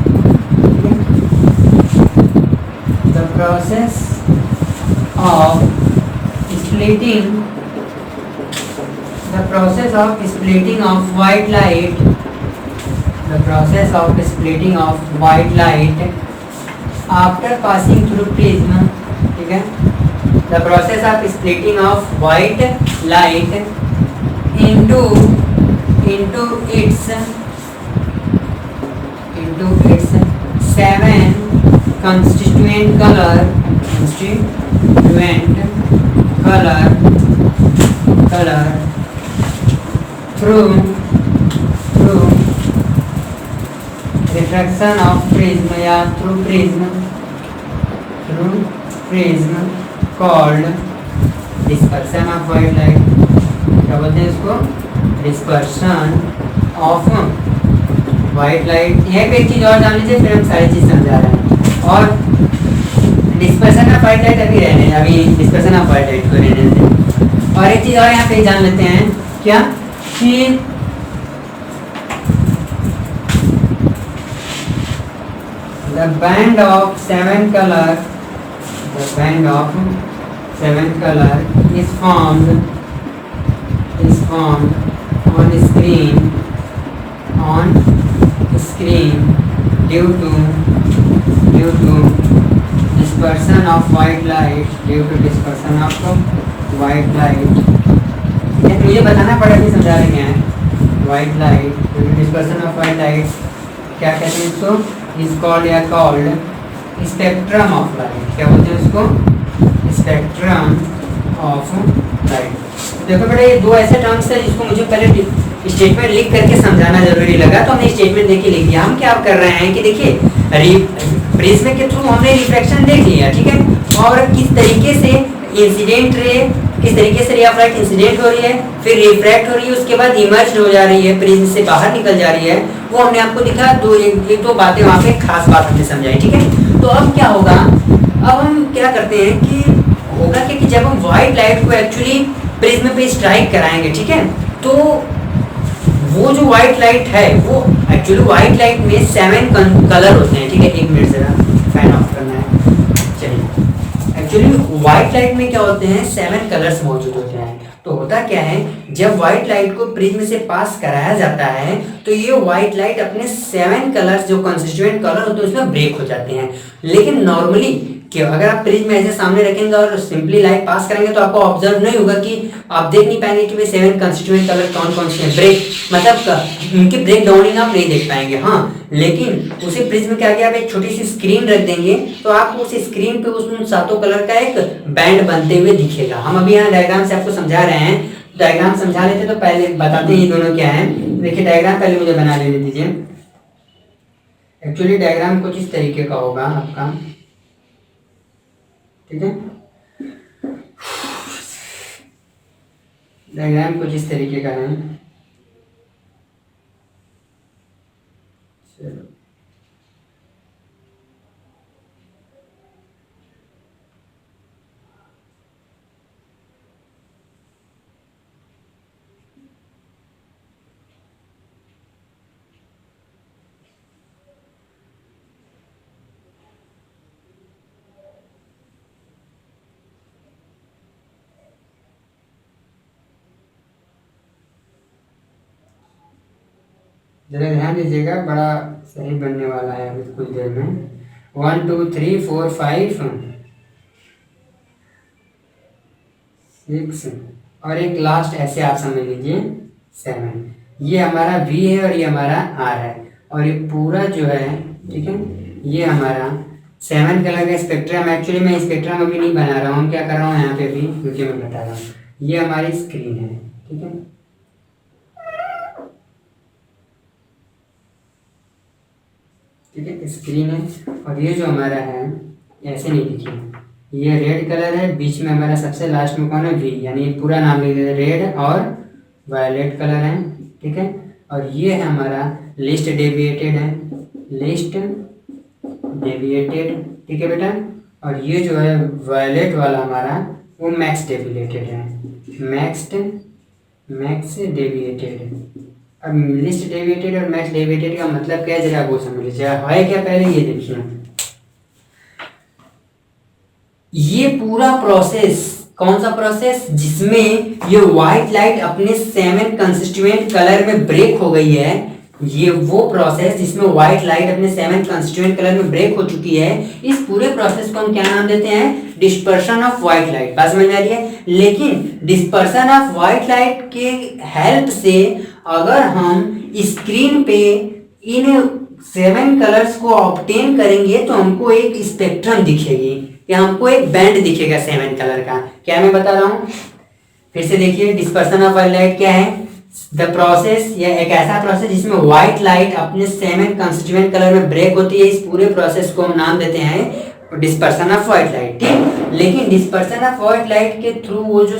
splitting of white light the process of splitting of white light after passing through prism, ठीक है, the process of splitting of white light into its 7 constituent color through refraction of prism या through prism called dispersion of white light, क्या बोलते हैं इसको, dispersion of white light. यह पे एक चीज और जान लीजिए, फिर हम सारी चीज समझा रहे हैं। और डिस्पर्शन ऑफ वाइट लाइट अभी डिस्पर्शन ऑफ वाइट लाइट को रहने दें। और एक चीज और यहाँ पे जान लेते हैं, क्या कि the band of seven colour is formed on screen due to dispersion of white light, मुझे बताना पड़ा कि समझा रहे हैं white light, dispersion of white light क्या कहते हैं इसको, is called spectrum of light, क्या बोलते हैं उसको, spectrum of light। देखो बेटा, ये दो ऐसे टर्म्स है जिसको मुझे पहले स्टेटमेंट लिख करके समझाना जरूरी लगा, तो हमने स्टेटमेंट देख के लिख दिया। हम क्या कर रहे हैं कि देखिए प्रिज्म के थ्रू हमने रिफ्रैक्शन देख लिया, ठीक है, और किस तरीके से इंसिडेंट रे, किस तरीके से रे ऑफ लाइट इंसिडेंट हो रही है, फिर रिफ्रैक्ट हो रही है, उसके बाद इमर्ज हो जा रही है, प्रिज्म से बाहर निकल जा रही है, वो हमने आपको दिखा। एक दो बातें वहाँ पे खास बात हमने समझाई, ठीक है। तो अब क्या होगा, अब हम क्या करते हैं कि होगा कि जब हम व्हाइट लाइट को एक्चुअली प्रिज्म पे स्ट्राइक कराएंगे, ठीक है, तो वो जो व्हाइट लाइट है वो एक्चुअली व्हाइट लाइट में 7 कलर होते हैं, ठीक है। एक मिनट जरा फैन ऑफ करना है। चलिए, एक्चुअली व्हाइट लाइट में क्या होते हैं, 7 कलर्स मौजूद होते हैं। तो होता क्या है, जब व्हाइट लाइट को प्रिज्म से पास कराया जाता है तो ये व्हाइट लाइट अपने 7 कलर्स जो कंस्टिट्यूएंट कलर होते हैं उसमें ब्रेक हो जाते हैं। लेकिन नॉर्मली कि अगर आप प्रिज्म ऐसे सामने रखेंगे और सिंपली लाइट पास करेंगे तो आपको ऑब्जर्व नहीं होगा कि आप देख नहीं पाएंगे कि वे 7 कंस्टिट्यूएंट कलर कौन कौन से हैं। ब्रेक मतलब उनकी ब्रेक डाउनिंग आप नहीं देख पाएंगे। हाँ, लेकिन उसी प्रिज्म के आगे आप एक छोटी सी स्क्रीन रख देंगे तो आपको उस स्क्रीन पे उन 7 कलर का एक बैंड बनते हुए दिखेगा। हम अभी यहाँ डायग्राम से आपको समझा रहे हैं, डायग्राम समझा लेते तो पहले बताते हैं ये दोनों क्या है। देखिए, डायग्राम पहले मुझे बना लेने दीजिए। एक्चुअली डायग्राम कुछ इस तरीके का होगा आपका, ठीक है। डायग्राम कुछ इस तरीके का है। चलो, जरा ध्यान दीजिएगा, बड़ा सही बनने वाला है अभी कुछ देर में। 1 2 3 4 5 6 और एक लास्ट ऐसे आप समझ लीजिए 7। ये हमारा V है और ये हमारा R है और ये पूरा जो है, ठीक है, ये हमारा 7 कलर का स्पेक्ट्रम। एक्चुअली मैं स्पेक्ट्रम अभी नहीं बना रहा हूँ, क्या कर रहा हूँ यहाँ पे भी क्योंकि मैं बता रहा हूँ। ये हमारी स्क्रीन है, ठीक है, ठीक है, स्क्रीन है। और ये जो हमारा है ऐसे नहीं लिखिए, ये रेड कलर है, बीच में हमारा सबसे लास्ट में कौन है, V, यानी पूरा नाम लिख देते, रेड और वायलेट कलर है, ठीक है। और ये है हमारा लिस्ट डेविएटेड है, लिस्ट डेविएटेड, ठीक है बेटा। और ये जो है वायलेट वाला हमारा वो मैक्स डेविएटेड है, मैक्स डेविएटेड। अब लिस्ट डेविएटेड और मैक्स डेविएटेड का मतलब क्या है, जरा वो समझ लीजिए। है क्या, पहले ये देखिए, ये पूरा प्रोसेस कौन सा प्रोसेस, जिसमें ये व्हाइट लाइट अपने 7 कंस्टिट्यूएंट कलर में ब्रेक हो गई है, ये वो प्रोसेस जिसमें व्हाइट लाइट अपने 7 कंस्टिट्यूएंट कलर में ब्रेक हो चुकी है, इस पूरे प्रोसेस को हम क्या नाम देते हैं? Dispersion of white light. बात समझ में आ रही है? लेकिन डिस्पर्शन ऑफ व्हाइट लाइट के हेल्प से अगर हम स्क्रीन पे इन 7 कलर्स को ऑब्टेन करेंगे तो हमको एक स्पेक्ट्रम दिखेगी या हमको एक बैंड दिखेगा 7 कलर का। क्या मैं बता रहा हूँ? फिर से देखिए, डिस्पर्शन ऑफ व्हाइट लाइट क्या है? द प्रोसेस या एक ऐसा प्रोसेस जिसमें व्हाइट लाइट अपने 7 कंस्टिट्यूएंट कलर में ब्रेक होती है। इस पूरे प्रोसेस को हम नाम देते हैं डिस्पर्शन ऑफ व्हाइट लाइट। ठीक, लेकिन डिस्पर्शन ऑफ व्हाइट लाइट के थ्रू वो जो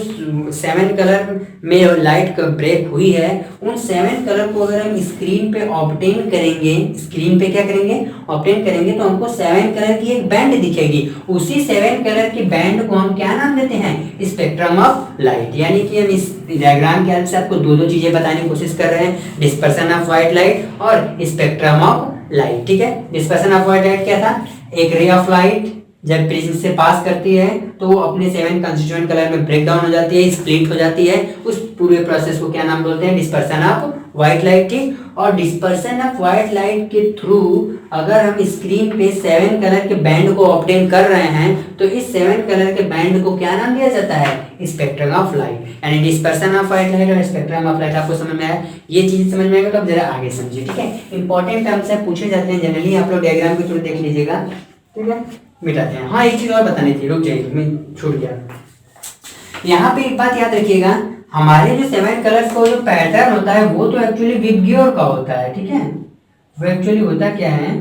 7 कलर में लाइट ब्रेक हुई है, उन 7 कलर को अगर हम स्क्रीन पे ऑब्टेन करेंगे, स्क्रीन पे क्या करेंगे? ऑब्टेन करेंगे, तो हमको 7 कलर की एक बैंड दिखेगी। उसी 7 कलर की बैंड को हम क्या नाम देते हैं? Spectrum of light. यानी कि हम इस डायग्राम के हेल्प से आपको दो चीजें बताने की कोशिश कर रहे हैं, डिस्पर्शन ऑफ व्हाइट लाइट और स्पेक्ट्रम ऑफ लाइट। ठीक है, डिस्पर्शन ऑफ व्हाइट लाइट क्या था? एक रे ऑफ लाइट जब प्रिज्म से पास करती है तो वो अपने 7 कंस्टिट्यूएंट कलर में ब्रेक डाउन हो जाती है, स्प्लिट हो जाती है। उस पूरे प्रोसेस को क्या नाम बोलते हैं? Dispersion of white light. ठीक, और डिस्पर्शन ऑफ व्हाइट लाइट के थ्रू अगर हम स्क्रीन पे 7 कलर के बैंड को ऑब्टेन कर रहे हैं तो इस 7 कलर के बैंड को क्या नाम दिया जाता है? Spectrum of light. यानी डिस्पर्शन ऑफ व्हाइट लाइट और स्पेक्ट्रम ऑफ लाइट आपको समझ में आया? ये चीज समझ में आएगा तो अब जरा आगे समझिए। ठीक है, इंपॉर्टेंट टर्म्स से पूछे जाते हैं जनरली, आप लोग डायग्राम के थ्रू देख लीजिएगा। ठीक है, मिटाते हैं। हाँ, एक चीज और बतानी थी, रुक जाइए, मैं छूट गया। यहाँ पे एक बात याद रखिएगा, हमारे जो 7 कलर्स का जो पैटर्न होता है वो तो एक्चुअली विबग्योर का होता है। ठीक है, वो एक्चुअली होता क्या है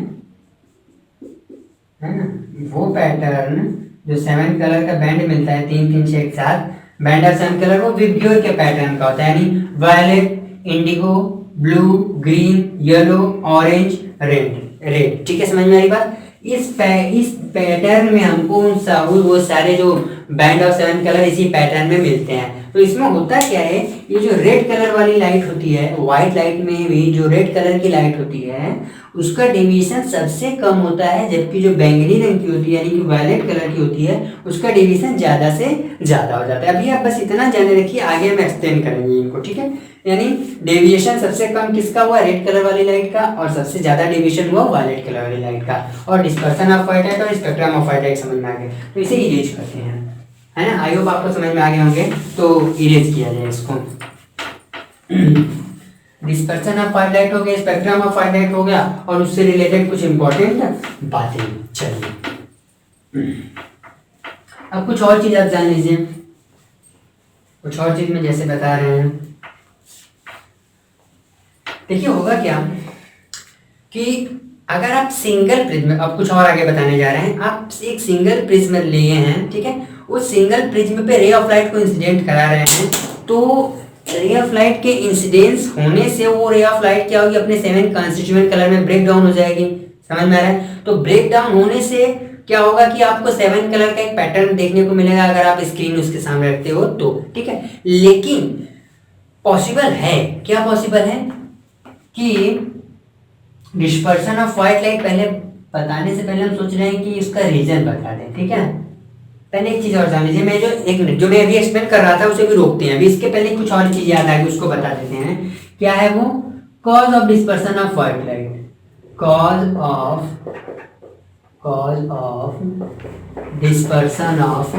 ना? वो पैटर्न जो 7 कलर का बैंड मिलता है 3 6 एक साथ, बैंड ऑफ 7 कलर, वो विबग्योर के पैटर्न का होता है। यानी violet, indigo, blue, green, yellow, orange, red. ठीक है, समझ में आ रही बात? इस पैटर्न में हमको वो सारे जो बैंड ऑफ 7 कलर इसी पैटर्न में मिलते हैं। तो इसमें होता क्या है, ये जो रेड कलर वाली लाइट होती है, व्हाइट लाइट में भी जो रेड कलर की लाइट होती है उसका डेविएशन सबसे कम होता है, जबकि जो बैंगनी रंग की होती है यानी कि वायलेट कलर की होती है उसका डेविएशन ज्यादा से ज्यादा हो जाता है। अभी आप बस इतना जाने रखिए, आगे हम एक्सप्लेन करेंगे इनको। ठीक है, यानी डेविएशन सबसे कम किसका हुआ? रेड कलर वाली लाइट का, और सबसे ज्यादा डेविएशन हुआ वायलेट कलर वाली लाइट का। और डिस्पर्शन ऑफ व्हाइट लाइट और स्पेक्ट्रम ऑफ व्हाइट लाइट समझ में आ गए, तो इसे इरेज करते हैं, है ना? आई होप आपको समझ में आ गए होंगे, तो इरेज किया जाए इसको। डिस्पर्शन ऑफ व्हाइट लाइट हो गया, स्पेक्ट्रम ऑफ व्हाइट लाइट हो गया, और उससे रिलेटेड कुछ इंपॉर्टेंट बातें। चलिए, अब कुछ और चीज आप जान लीजिए, कुछ और चीज में जैसे बता रहे हैं। देखिए, होगा क्या कि अगर आप सिंगल प्रिज्म, अब कुछ और आगे बताने जा रहे हैं, आप एक सिंगल प्रिज्म लिए हैं, ठीक है, उस सिंगल प्रिज्म पे रे ऑफ लाइट को इंसिडेंट करा रहे हैं, तो रे ऑफ लाइट के इंसिडेंस होने से वो रे ऑफ लाइट क्या होगी? अपने 7 कंस्टिट्यूएंट कलर में ब्रेक डाउन हो जाएगी। समझ में आ रहा है? तो ब्रेक डाउन होने से क्या होगा कि आपको 7 कलर का एक पैटर्न देखने को मिलेगा अगर आप स्क्रीन उसके सामने रखते हो तो। ठीक है, लेकिन पॉसिबल है, क्या पॉसिबल है कि डिस्पर्शन ऑफ व्हाइट लाइट पहले बताने से पहले हम सोच रहे हैं कि इसका रीजन बता दें। ठीक है, पहले एक चीज और जान लीजिए, मैं जो मैं अभी एक्सप्लेन कर रहा था उसे भी रोकते हैं, अभी इसके पहले कुछ और चीज याद आ गई, उसको बता देते हैं। क्या है वो? Cause of dispersion of white light, cause of dispersion of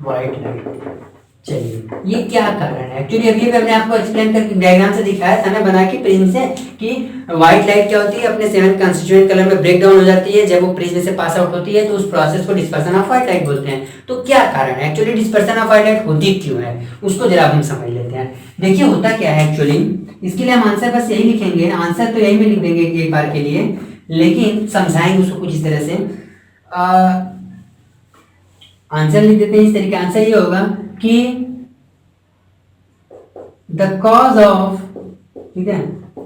white light. चलिए, ये क्या कारण है? एक्चुअली अभी मैंने आपको एक्सप्लेन करके डायग्राम से दिखाया था ना, बना के प्रिज्म से, कि व्हाइट लाइट क्या होती है? अपने 7 कंस्टिट्यूएंट कलर में ब्रेक डाउन हो जाती है, जब वो प्रिज्म से पास आउट होती है तो उस प्रोसेस को डिस्पर्शन ऑफ व्हाइट लाइट बोलते हैं। तो क्या कारण है actually dispersion of white light होती क्यों है, उसको जरा हम समझ लेते हैं। देखिए, होता क्या है एक्चुअली, इसके लिए हम आंसर बस यही लिखेंगे, आंसर तो यही में लिख देंगे एक बार के लिए, लेकिन समझाएंगे उसको कुछ इस तरह से। आंसर लिख देते हैं इस तरीके। आंसर ये होगा कि द कॉज ऑफ, ठीक है,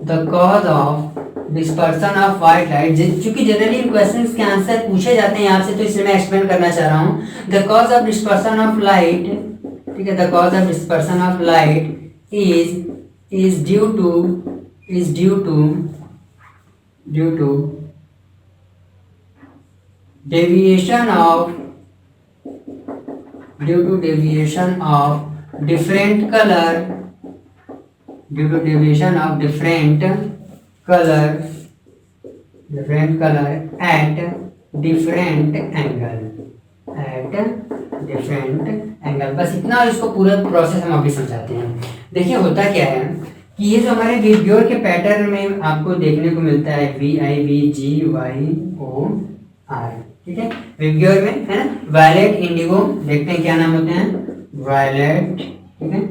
the cause of dispersion of white light, क्योंकि जनरली क्वेश्चंस के आंसर पूछे जाते हैं आपसे, तो इसलिए मैं एक्सप्लेन करना चाह रहा हूँ। The cause of dispersion of light, ठीक है, the cause of dispersion of light is due to deviation of different color, due to deviation of different colour at different angle. बस इतना, इसको पूरा प्रोसेस हम अभी समझाते हैं। देखिए होता क्या है कि ये जो हमारे विबग्योर के पैटर्न में आपको देखने को मिलता है VIVGYOR, ठीक है, विबग्योर में है ना। वायलेट इंडिगो, देखते हैं क्या नाम होते हैं, वायलेट, ठीक है,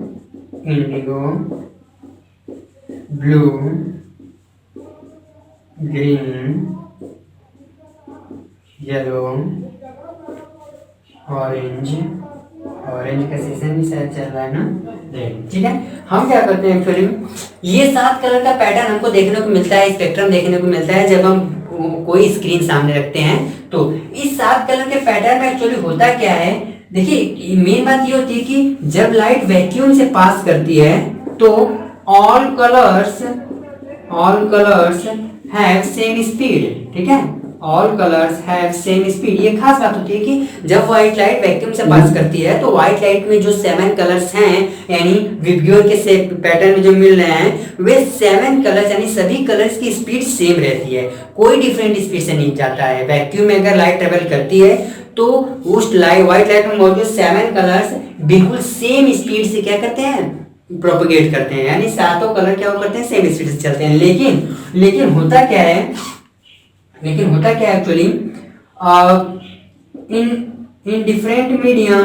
Indigo, blue, green, yellow, orange का सीजन भी शायद चल रहा है ना, रेड, ठीक है। हम क्या करते हैं एक्चुअली, ये 7 कलर का पैटर्न हमको देखने को मिलता है, स्पेक्ट्रम देखने को मिलता है जब हम कोई स्क्रीन सामने रखते हैं। तो इस 7 कलर के पैटर्न में एक्चुअली होता क्या है, देखिए मेन बात ये होती है कि जब लाइट वैक्यूम से पास करती है तो all colours have same speed, ठीक है, all colours have same speed. ये खास बात होती है कि जब व्हाइट लाइट वैक्यूम से पास करती है तो व्हाइट लाइट में जो 7 कलर्स हैं, यानी विबग्योर के पैटर्न में जो मिल रहे हैं, वे 7 कलर्स यानी सभी कलर्स की स्पीड सेम रहती है, कोई डिफरेंट स्पीड से नहीं जाता है। वैक्यूम में अगर लाइट ट्रेवल करती है तो उस व्हाइट लाइट में मौजूद 7 कलर्स बिल्कुल सेम स्पीड से क्या करते हैं, प्रोपेगेट करते हैं, यानी सातों कलर क्या करते हैं, सेम स्पीड से चलते हैं। लेकिन होता क्या है actually, in different medium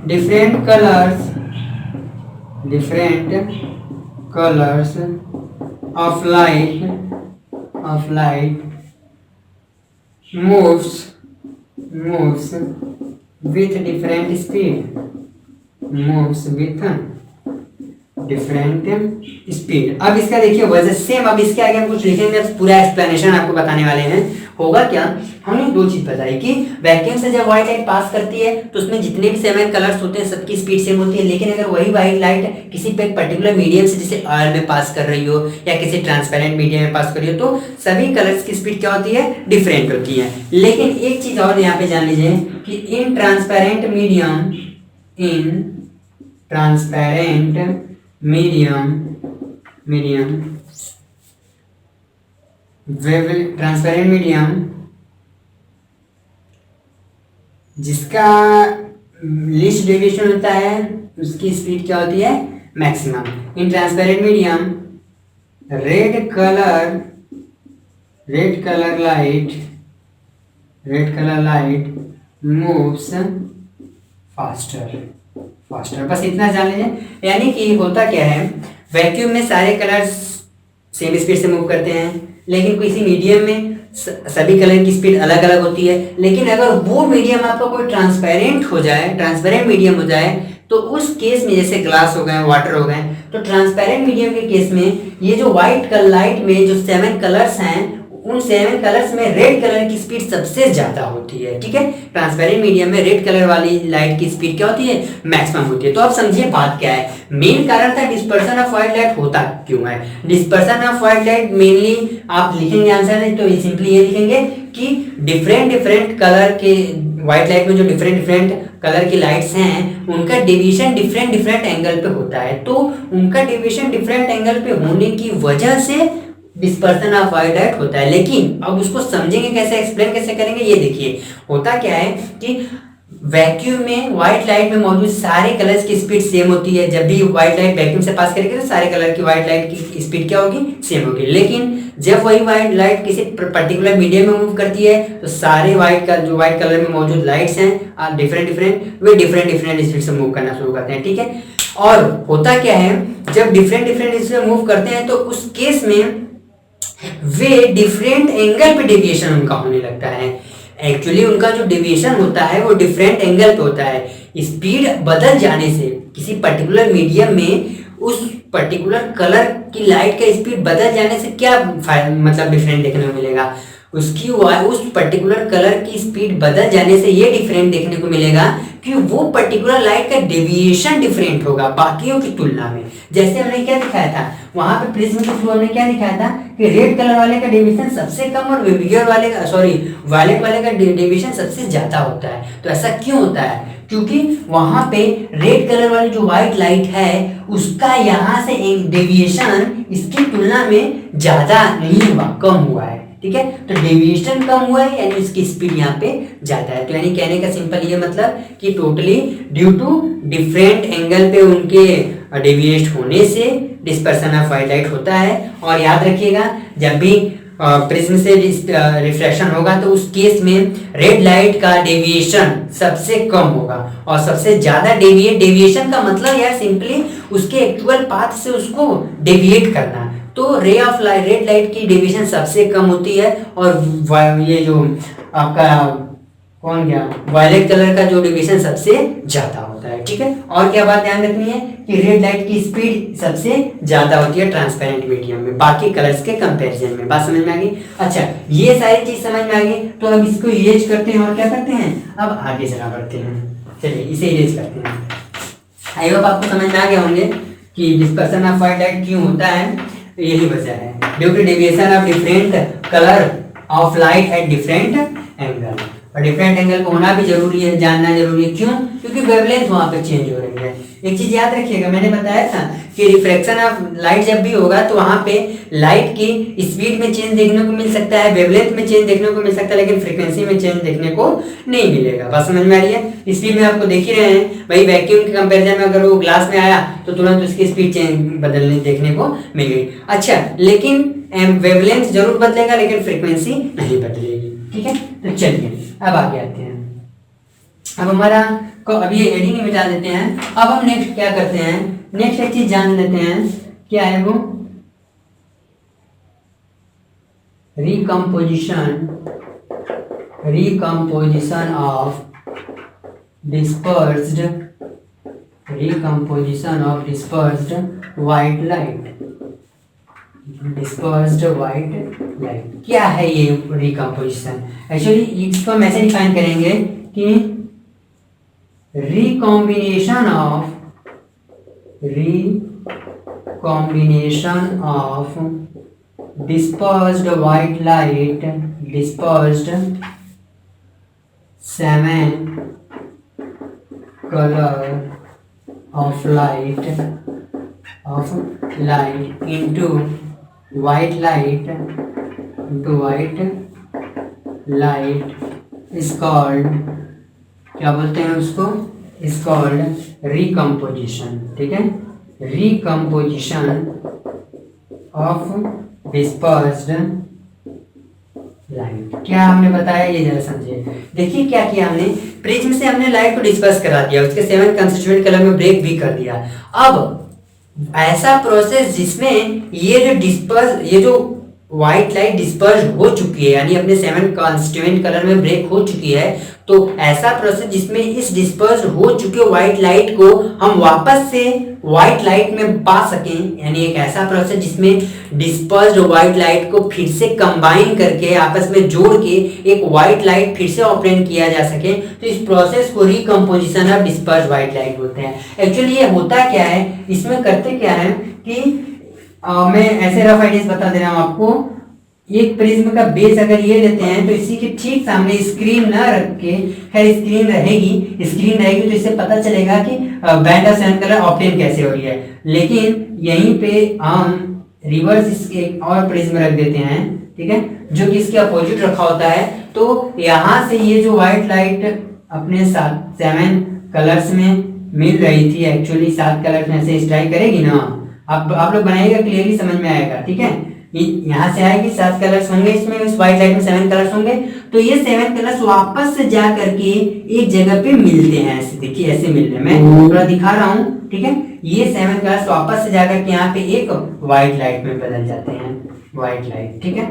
different colours of light moves with different speed, अब इसका देखिए वजह सेम, अब इसके आगे हम कुछ लिखेंगे, पूरा एक्सप्लेनेशन आपको बताने वाले हैं। होगा क्या, हमने 2 चीज बताई कि वैक्यूम से जब व्हाइट लाइट पास करती है तो उसमें जितने भी 7 कलर्स होते हैं सबकी स्पीड सेम होती है। लेकिन अगर वही व्हाइट लाइट किसी पे पर्टिकुलर मीडियम से, जैसे ऑयल में पास कर रही हो या किसी ट्रांसपेरेंट मीडियम में पास कर रही हो, तो सभी कलर्स की स्पीड क्या होती है, डिफरेंट होती है। लेकिन एक चीज और यहाँ पे जान लीजिए कि इन ट्रांसपेरेंट मीडियम जिसका लीस्ट डेविएशन होता है उसकी स्पीड क्या होती है, maximum. In transparent medium red colour light moves faster. बस इतना जान लीजिए। यानी कि होता क्या है, वैक्यूम में सारे कलर्स सेम स्पीड से मूव करते हैं, लेकिन किसी मीडियम में सभी कलर की स्पीड अलग अलग होती है। लेकिन अगर वो मीडियम आपका कोई ट्रांसपेरेंट मीडियम हो जाए, तो उस केस में जैसे ग्लास हो गए, वाटर हो गए, तो ट्रांसपेरेंट मीडियम के केस में ये जो व्हाइट लाइट में जो 7 कलर्स हैं, उन 7 कलर्स में रेड कलर की स्पीड सबसे ज्यादा होती है, ठीक है। ट्रांसपेरेंट मीडियम में रेड कलर वाली लाइट की स्पीड क्या होती है, मैक्सिमम होती है। तो आप समझिए बात क्या है, मेन कारण था डिस्पर्सन ऑफ व्हाइट लाइट होता क्यों है। Dispersion of white light mainly आप लिखेंगे आंसर है तो सिंपली ये लिखेंगे कि डिफरेंट कलर के व्हाइट लाइट में जो डिफरेंट कलर की लाइट्स हैं, उनका डिवीजन डिफरेंट एंगल पे होता है। तो उनका डिवीजन डिफरेंट एंगल पे होने की वजह से डिस्पर्सन ऑफ व्हाइट लाइट होता है। लेकिन अब उसको समझेंगे कैसे, एक्सप्लेन कैसे करेंगे, ये देखिए। होता क्या है कि वैक्यूम में व्हाइट लाइट में मौजूद सारे कलर्स की स्पीड सेम होती है। जब भी व्हाइट लाइट वैक्यूम से पास करेगी तो सारे कलर की व्हाइट लाइट की स्पीड क्या होगी, सेम होगी। लेकिन जब वही व्हाइट लाइट किसी पर्टिकुलर मीडियम में मूव करती है तो सारे जो व्हाइट कलर में मौजूद लाइट्स हैं डिफरेंट वे डिफरेंट स्पीड से मूव करना शुरू करते हैं, ठीक है। और होता क्या है, जब डिफरेंट स्पीड से मूव करते हैं तो उस केस में वे डिफरेंट एंगल पे डेविएशन उनका होने लगता है। एक्चुअली उनका जो डेविएशन होता है वो डिफरेंट एंगल पे होता है। स्पीड बदल जाने से किसी पर्टिकुलर मीडियम में उस पर्टिकुलर कलर की लाइट का स्पीड बदल जाने से क्या मतलब डिफरेंट देखने को मिलेगा, उस पर्टिकुलर कलर की स्पीड बदल जाने से ये डिफरेंट देखने को मिलेगा कि वो पर्टिकुलर लाइट का डेविएशन डिफरेंट होगा बाकियों की तुलना में। जैसे हमने क्या दिखाया था, वहां पे प्रिज्म के थ्रू हमने क्या दिखाया था कि रेड कलर वाले का डेविएशन सबसे कम और वायलेट वाले का डेविएशन सबसे ज्यादा होता है। तो ऐसा क्यों होता है? क्योंकि वहां पे रेड कलर वाली जो व्हाइट लाइट है उसका यहाँ से एक डेविएशन इसकी तुलना में ज्यादा नहीं हुआ, कम हुआ है। ठीक है, तो डेविएशन कम हुआ है यानी उसकी स्पीड यहाँ पे ज्यादा है। तो यानी कहने का सिंपल ये मतलब कि totally due to different angle पे उनके डेविएट होने से डिस्पर्सन ऑफ व्हाइट लाइट होता है। और याद रखिएगा जब भी प्रिज्म से रिफ्लेक्शन होगा तो उस केस में रेड लाइट का डेविएशन सबसे कम होगा और सबसे ज्यादा डेविएशन का मतलब यार सिंपली उसके एक्चुअल पाथ से उसको डेविएट करना। तो रे ऑफ लाइट रेड लाइट की डेविएशन सबसे कम होती है और ये जो आपका कौन गया वायलेट कलर का जो डेविएशन सबसे ज्यादा होता है। ठीक है, और क्या बात ध्यान रखनी है कि रेड लाइट की स्पीड सबसे ज्यादा होती है ट्रांसपेरेंट मीडियम में बाकी कलर्स के कंपैरिजन में। बात समझ में आ गई? अच्छा, ये सारी चीज समझ में आ गई तो अब इसको इरेज करते हैं और क्या करते हैं, अब आगे चला बढ़ते हैं। चलिए इसे इरेज करते हैं। आई होप आपको समझ में आ गए होंगे कि डिस्पर्सन ऑफ व्हाइट लाइट क्यों होता है, यही वजह है, due to deviation of different colour of light at different angle. और डिफरेंट एंगल को होना भी जरूरी है, जानना जरूरी है। क्यों? क्योंकि वेवलेंथ वहां पे चेंज हो रही है। एक चीज याद रखिएगा, मैंने बताया था कि रिफ्रैक्शन ऑफ लाइट जब भी होगा तो वहां पे लाइट की स्पीड में चेंज देखने को मिल सकता है, वेवलेंथ में चेंज देखने को मिल सकता है, लेकिन फ्रीक्वेंसी में चेंज देखने को नहीं मिलेगा। बस समझ में आ रही है? स्पीड में आपको देख ही रहे हैं भाई, वैक्यूम के कंपैरिजन में अगर वो ग्लास में आया तो तुरंत उसकी स्पीड चेंज बदलने देखने को मिल गई। अच्छा, लेकिन वेवलेंथ जरूर बदलेगा लेकिन फ्रीक्वेंसी नहीं बदलेगी। ठीक है, तो चलिए अब आगे आते हैं। अब हमारा अब ये हेडिंग मिटा देते हैं। अब हम नेक्स्ट क्या करते हैं, नेक्स्ट एक चीज जान लेते हैं, क्या है वो, recomposition of dispersed white light. Dispersed white light क्या है ये रिकम्पोजिशन? एक्चुअली इसको हम ऐसे डिफाइन करेंगे कि recombination of dispersed white light, dispersed 7 color of light into white light is called, क्या बोलते हैं उसको, इज कॉल्ड रिकम्पोजिशन। ठीक है, रिकम्पोजिशन ऑफ डिस्पर्स्ड लाइट। क्या हमने बताया ये जरा समझिए। देखिए क्या किया हमने, प्रिज्म से हमने लाइट को डिस्पर्स करा दिया, उसके 7 कंस्टिट्यूएंट कलर में ब्रेक भी कर दिया। अब ऐसा प्रोसेस जिसमें ये जो व्हाइट लाइट डिस्पर्स हो चुकी है यानी अपने 7 कंस्टिट्यूएंट कलर में ब्रेक हो चुकी है, तो ऐसा प्रोसेस जिसमें इस डिस्पर्स हो चुके व्हाइट लाइट को हम वापस से व्हाइट लाइट में पा सकें, यानी एक ऐसा प्रोसेस जिसमें डिस्पर्स्ड व्हाइट लाइट को फिर से कंबाइन करके आपस में जोड़ के एक व्हाइट लाइट फिर से ऑपरेट किया जा सके, तो इस प्रोसेस को recomposition of dispersed white light बोलते हैं। एक्चुअली ये होता क्या है, इसमें करते क्या है कि मैं ऐसे रफ आइडियाज बता दे रहा हूँ आपको। एक प्रिज्म का बेस अगर ये लेते हैं तो इसी के ठीक सामने स्क्रीन ना रख के, खैर स्क्रीन रहेगी तो इससे पता चलेगा कि बैंड ऑफ 7 कलर ऑब्टेन कैसे हो रही है। लेकिन यहीं पे हम रिवर्स इसके और प्रिज्म रख देते हैं, ठीक है, जो कि इसके अपोजिट रखा होता है। तो यहाँ से ये जो व्हाइट लाइट अपने साथ 7 कलर्स में मिल रही थी, एक्चुअली 7 कलर्स में से स्ट्राइक करेगी ना, अब आप लोग बनाइएगा, क्लियरली समझ में आएगा। ठीक है, यहाँ से आएगी 7 कलर्स होंगे, इसमें इस व्हाइट लाइट में 7 कलर्स होंगे, तो ये 7 कलर्स वापस से जा करके एक जगह पे मिलते हैं। ऐसे देखिए, ऐसे मिल रहे हैं, मैं थोड़ा दिखा रहा हूँ। ठीक है, ये 7 कलर्स वापस से जाकर के यहाँ पे एक व्हाइट लाइट में बदल जाते हैं, व्हाइट लाइट। ठीक है,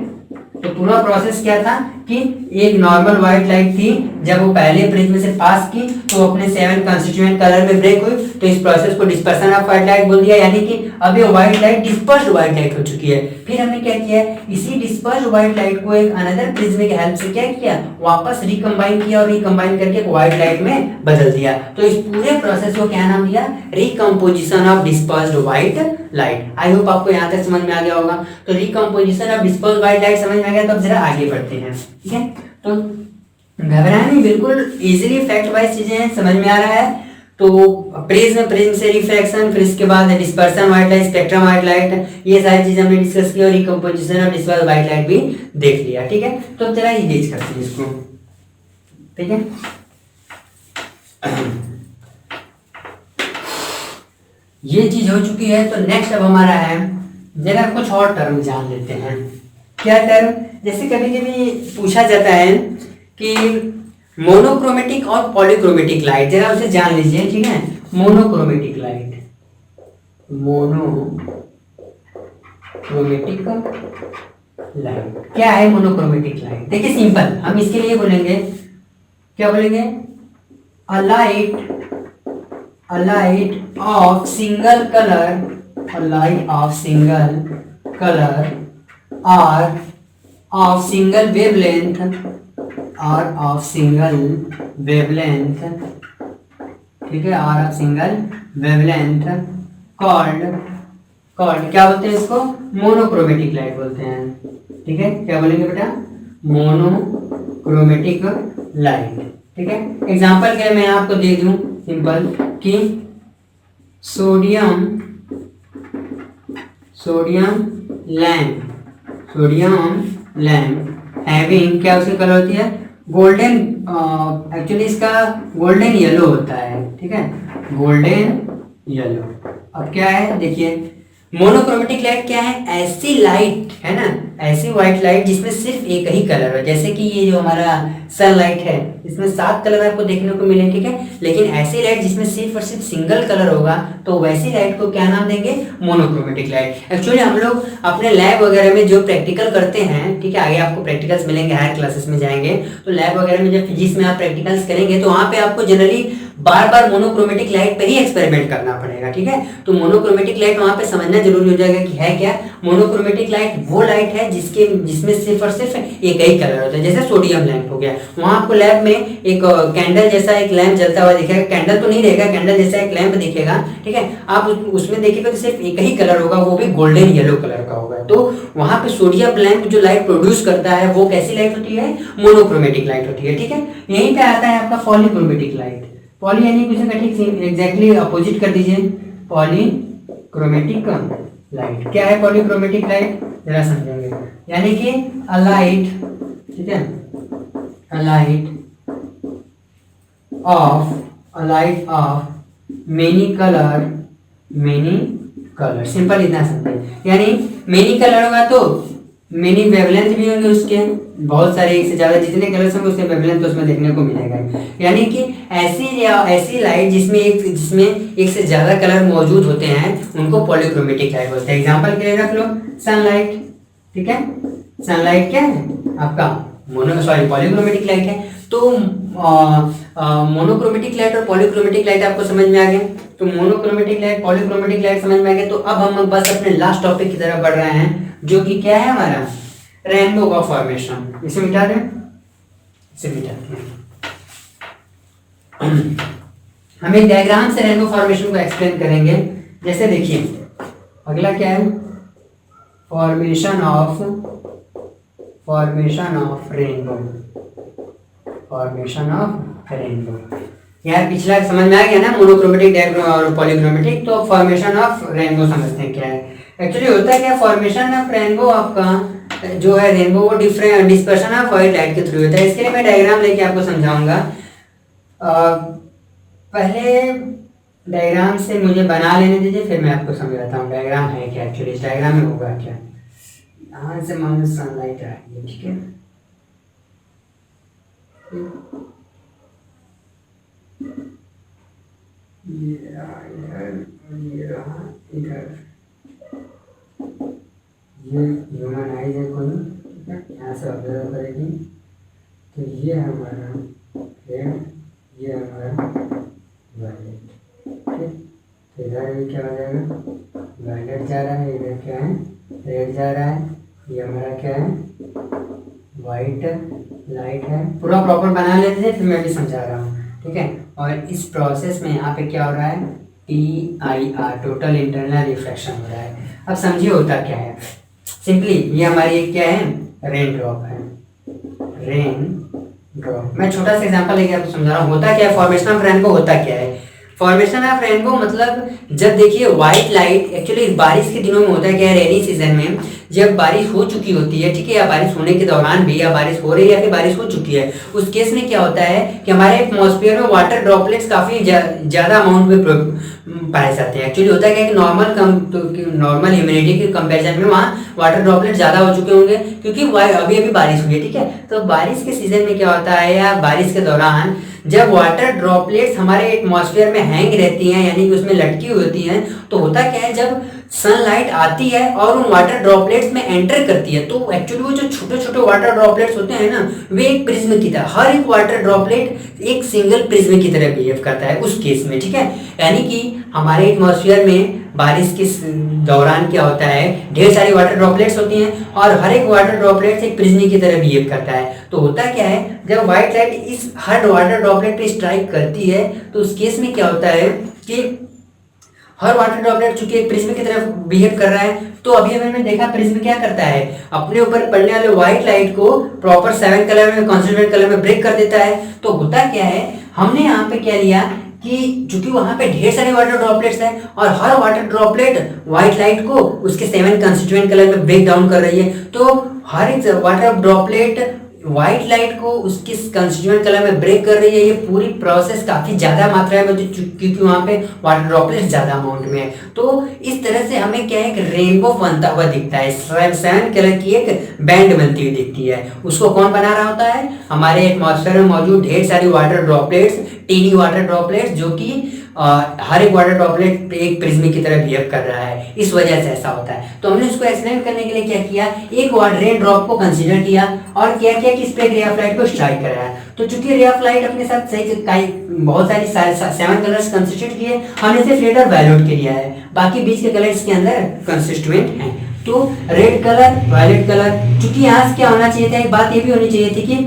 तो पूरा प्रोसेस क्या था कि एक नॉर्मल व्हाइट लाइट थी, जब वो पहले प्रिज्म से पास की तो वो अपने 7 कंस्टिट्यूएंट कलर में ब्रेक हुई, तो इस प्रोसेस को डिस्पर्सन ऑफ व्हाइट लाइट बोल दिया, यानी कि अब ये white light dispersed white light हो चुकी है। फिर हमने क्या किया, इसी डिस्पर्स्ड व्हाइट लाइट को एक अनदर प्रिज्म की हेल्प से क्या किया, वापस रिकंबाइन किया और रिकंबाइन करके एक व्हाइट लाइट में बदल दिया। तो इस पूरे प्रोसेस को क्या नाम दिया, recomposition of dispersed white light. I hope आपको यहाँ तक समझ में आ गया होगा। तो recomposition of dispersed white light समझ में आ गया, तो अब जरा आगे बढ़ते हैं। ठीक है, तो घबराए नहीं, बिल्कुल इजीली फैक्ट वाइज चीजें समझ में आ रहा है। तो प्रिज्म से रिफ्रैक्शन, फिर इसके बाद dispersion white light, spectrum white light, ये सारी चीजें हमने डिस्कस की और recomposition of dispersed white light भी देख लिया। ठीक है, तो जरा इमेज करते हैं इसको। ठीक है, ये चीज हो चुकी है। तो नेक्स्ट अब हमारा है, जरा कुछ और टर्म जान लेते हैं। क्या टर्म, जैसे कभी कभी पूछा जाता है कि मोनोक्रोमेटिक और पॉलीक्रोमेटिक लाइट, जरा उसे जान लीजिए। ठीक है, मोनोक्रोमेटिक लाइट, मोनोक्रोमेटिक लाइट क्या है? मोनोक्रोमेटिक लाइट देखिए सिंपल, हम इसके लिए बोलेंगे, क्या बोलेंगे, a light of single colour, a light of single color or of single wavelength or of single wavelength, ठीक है, or of single wavelength called क्या बोलते हैं इसको, मोनोक्रोमेटिक लाइट बोलते हैं। ठीक है, क्या बोलेंगे बेटा, मोनोक्रोमेटिक लाइट। ठीक है, एग्जांपल क्या मैं आपको दे दूं सिंपल कि सोडियम लैम्प हैविंग, क्या उसकी कलर होती है, गोल्डन, एक्चुअली इसका गोल्डन येलो होता है। ठीक है, गोल्डन येलो। अब क्या है देखिए, मोनोक्रोमेटिक लाइट क्या है, ऐसी लाइट है ना, ऐसी व्हाइट लाइट जिसमें सिर्फ एक ही कलर है। जैसे कि ये जो हमारा सनलाइट है, इसमें 7 कलर आपको देखने को मिले। ठीक है, लेकिन ऐसी लाइट जिसमें सिर्फ और सिर्फ सिंगल कलर होगा, तो वैसी लाइट को क्या नाम देंगे, मोनोक्रोमेटिक लाइट। एक्चुअली हम लोग अपने लैब वगैरह में जो प्रैक्टिकल करते हैं, ठीक है, आगे आपको प्रैक्टिकल्स मिलेंगे, हायर क्लासेस में जाएंगे तो लैब वगैरह में जब फिजिक्स में आप प्रैक्टिकल्स करेंगे तो वहाँ पे आपको जनरली बार बार मोनोक्रोमेटिक लाइट पे ही एक्सपेरिमेंट करना पड़ेगा। ठीक है, तो मोनोक्रोमेटिक लाइट वहां पे समझना जरूरी हो जाएगा कि है क्या। मोनोक्रोमेटिक लाइट वो लाइट है जिसमें सिर्फ और सिर्फ एक ही कलर होता है। जैसे सोडियम लैंप हो गया, वहां आपको लैब में एक कैंडल जैसा एक लैंप जलता हुआ दिखेगा, कैंडल तो नहीं रहेगा, कैंडल जैसा एक लैंप दिखेगा। ठीक है, आप उसमें देखिएगा तो सिर्फ एक ही कलर होगा, वो भी गोल्डन येलो कलर का होगा। तो वहां पे सोडियम लैंप जो लाइट प्रोड्यूस करता है वो कैसी लाइट होती है, मोनोक्रोमेटिक लाइट होती है। ठीक है, यहीं पे आता है आपका पॉलीक्रोमेटिक लाइट। पॉली यानी कुछ का ठीक एग्जैक्टली अपोजिट कर दीजिए, पॉलीक्रोमेटिक लाइट। क्या है पॉलीक्रोमेटिक लाइट, जरा समझेंगे, यानी कि अ लाइट, ठीक है, a light of many colour, simple इतना समझे। यानी मेनी कलर होगा तो मेनी वेवलेंथ भी होंगे उसके, बहुत सारे, एक से ज्यादा जितने कलर्स होंगे उसके वेवलेंथ तो उसमें देखने को मिलेगा। यानी कि ऐसी लाइट जिसमें एक से ज्यादा कलर मौजूद होते हैं उनको पॉलीक्रोमेटिक लाइट बोलते हैं। एग्जांपल के लिए रख लो सनलाइट। ठीक है, सनलाइट क्या है आपका, पॉलीक्रोमेटिक लाइट है। तो मोनोक्रोमेटिक लाइट और पॉलीक्रोमेटिक लाइट आपको समझ में आ गया। तो मोनोक्रोमेटिक लाइट, पॉलीक्रोमेटिक लाइट समझ में आ गया। तो अब हम बस अपने लास्ट टॉपिक की तरफ बढ़ रहे हैं, जो कि क्या है हमारा, रेनबो का फॉर्मेशन। इसे मिटा दें, इसे मिटाते हैं। हम एक डायग्राम से रेनबो फॉर्मेशन को एक्सप्लेन करेंगे। जैसे देखिए, अगला क्या है, फॉर्मेशन ऑफ रेनबो। यार पिछला समझ में आ गया ना, मोनोक्रोमेटिक और पॉलीक्रोमेटिक। तो फॉर्मेशन ऑफ रेनबो समझते हैं क्या है। एक्चुअली होता है क्या, फॉर्मेशन ऑफ रेनबो आपका जो है, रेनबो वो different dispersion of white light के थ्रू होता है। इसके लिए मैं डायग्राम लेके आपको समझाऊंगा। पहले डायग्राम से मुझे बना लेने दीजिए, फिर मैं आपको समझाता हूँ डायग्राम है क्या। एक्चुअली इस डायग्राम में होगा क्या, यहाँ से मान लो सनलाइट आ रही है। ठीक है, ये रहा इधर, ये रहा इधर, ये ह्यूमन आइज है कोई, ठीक है, यहाँ तो ये हमारा रेड, ये हमारा वायलेट, ठीक। तो इधर भी क्या हो जाएगा, वायलेट जा रहा है, इधर क्या है, रेड जा रहा है, ये हमारा क्या है, वाइट लाइट है। पूरा प्रॉपर बना लेते हैं, फिर मैं भी समझा रहा हूँ, ठीक है। और इस प्रोसेस में यहाँ पे क्या हो रहा है, TIR, टोटल इंटरनल रिफ्रैक्शन हो रहा है। अब समझिए होता क्या है, सिंपली ये हमारी एक क्या है, रेन ड्रॉप है, रेन ड्रॉप। मैं छोटा सा एग्जांपल लेके आपको समझा रहा हूँ। होता क्या है, फॉर्मेशन ऑफ रेनबो होता क्या है, फॉर्मेशन ऑफ रेनबो मतलब जब देखिए व्हाइट लाइट, एक्चुअली बारिश के दिनों में होता है क्या है, रेनी सीजन में जब बारिश हो चुकी होती है, ठीक है, या बारिश होने के दौरान भी, या बारिश हो रही है या फिर बारिश हो चुकी है, उस केस में क्या होता है कि हमारे एटमॉस्फेयर में वाटर ड्रॉपलेट्स काफ़ी ज़्यादा अमाउंट में पाए जाते हैं। एक्चुअली होता क्या है कि नॉर्मल ह्यूमिडिटी के कंपेरिजन में वहाँ वाटर ड्रॉपलेट ज़्यादा हो चुके होंगे, क्योंकि अभी अभी बारिश हुई है, ठीक है। तो बारिश के सीजन में क्या होता है, या बारिश के दौरान जब वाटर ड्रॉपलेट्स हमारे एटमॉस्फेयर में हैंग रहती हैं, यानी कि उसमें लटकी हुई होती हैं, तो होता क्या है, जब सनलाइट आती है और उन वाटर ड्रॉपलेट्स में एंटर करती है, तो एक्चुअली वो जो छोटे छोटे वाटर ड्रॉपलेट्स होते हैं ना, वे एक प्रिज्म की तरह, हर एक वाटर ड्रॉपलेट एक सिंगल प्रिज्म की तरह बिहेव करता है उस केस में, ठीक है। यानी कि हमारे एटमॉस्फेयर में बारिश के दौरान क्या होता है, ढेर सारी वाटर ड्रॉपलेट्स होती हैं और हर एक वाटर ड्रॉपलेट्स एक प्रिज्म की तरह बिहेव करता है। तो होता क्या है, जब व्हाइट लाइट इस हर वाटर ड्रॉपलेट पे स्ट्राइक करती है, तो उस केस में क्या होता है कि हर वाटर ड्रॉपलेट चूंकि एक प्रिज्म की तरह बिहेव कर रहा है, तो अभी हमने देखा प्रिज्म क्या करता है, अपने ऊपर पड़ने वाले व्हाइट लाइट को प्रॉपर 7 कलर में, कॉन्सेंट्रेट कलर में ब्रेक कर देता है। तो होता क्या है, हमने यहाँ पे क्या लिया कि चूंकि वहां पे ढेर सारे वाटर ड्रॉपलेट्स हैं और हर वाटर ड्रॉपलेट व्हाइट लाइट को उसके 7 कंस्टिट्यूएंट कलर में ब्रेक डाउन कर रही है, तो हर एक वाटर ड्रॉपलेट व्हाइट लाइट को उसके कंस्टिट्यूएंट कलर में ब्रेक कर रही है। ये पूरी प्रोसेस काफी ज्यादा मात्रा में, क्योंकि वहां पे वाटर ड्रॉपलेट्स ज्यादा अमाउंट में है। तो इस तरह से हमें क्या है, एक रेनबो बनता हुआ दिखता है, 7 कलर की एक बैंड बनती हुई दिखती है। उसको कौन बना रहा होता है, हमारे एटमॉस्फेयर में मौजूद ढेर सारी water droplets, tiny water droplets, जो कि हर एक वाटर ड्रॉपलेट एक प्रिज्म की तरह बिहेव कर रहा है, इस वजह से ऐसा होता है। तो हमने इसको एक्सप्लेन करने के लिए क्या किया, एक रेन ड्रॉप को कंसीडर किया और क्या किया कि इस पे रे ऑफ लाइट को स्ट्राइक कराया। तो चूंकि रे ऑफ लाइट अपने साथ सही बहुत सारी 7 कलर्स कंस्टिट्यूट किए, हमने सिर्फ रेड और वायलेट के लिया है, बाकी बीच के कलर्स के अंदर कंस्टिट्यूएंट हैं। तो रेड कलर, वायलेट कलर, चूंकि यहाँ से क्या होना चाहिए था, एक बात ये भी होनी चाहिए थी कि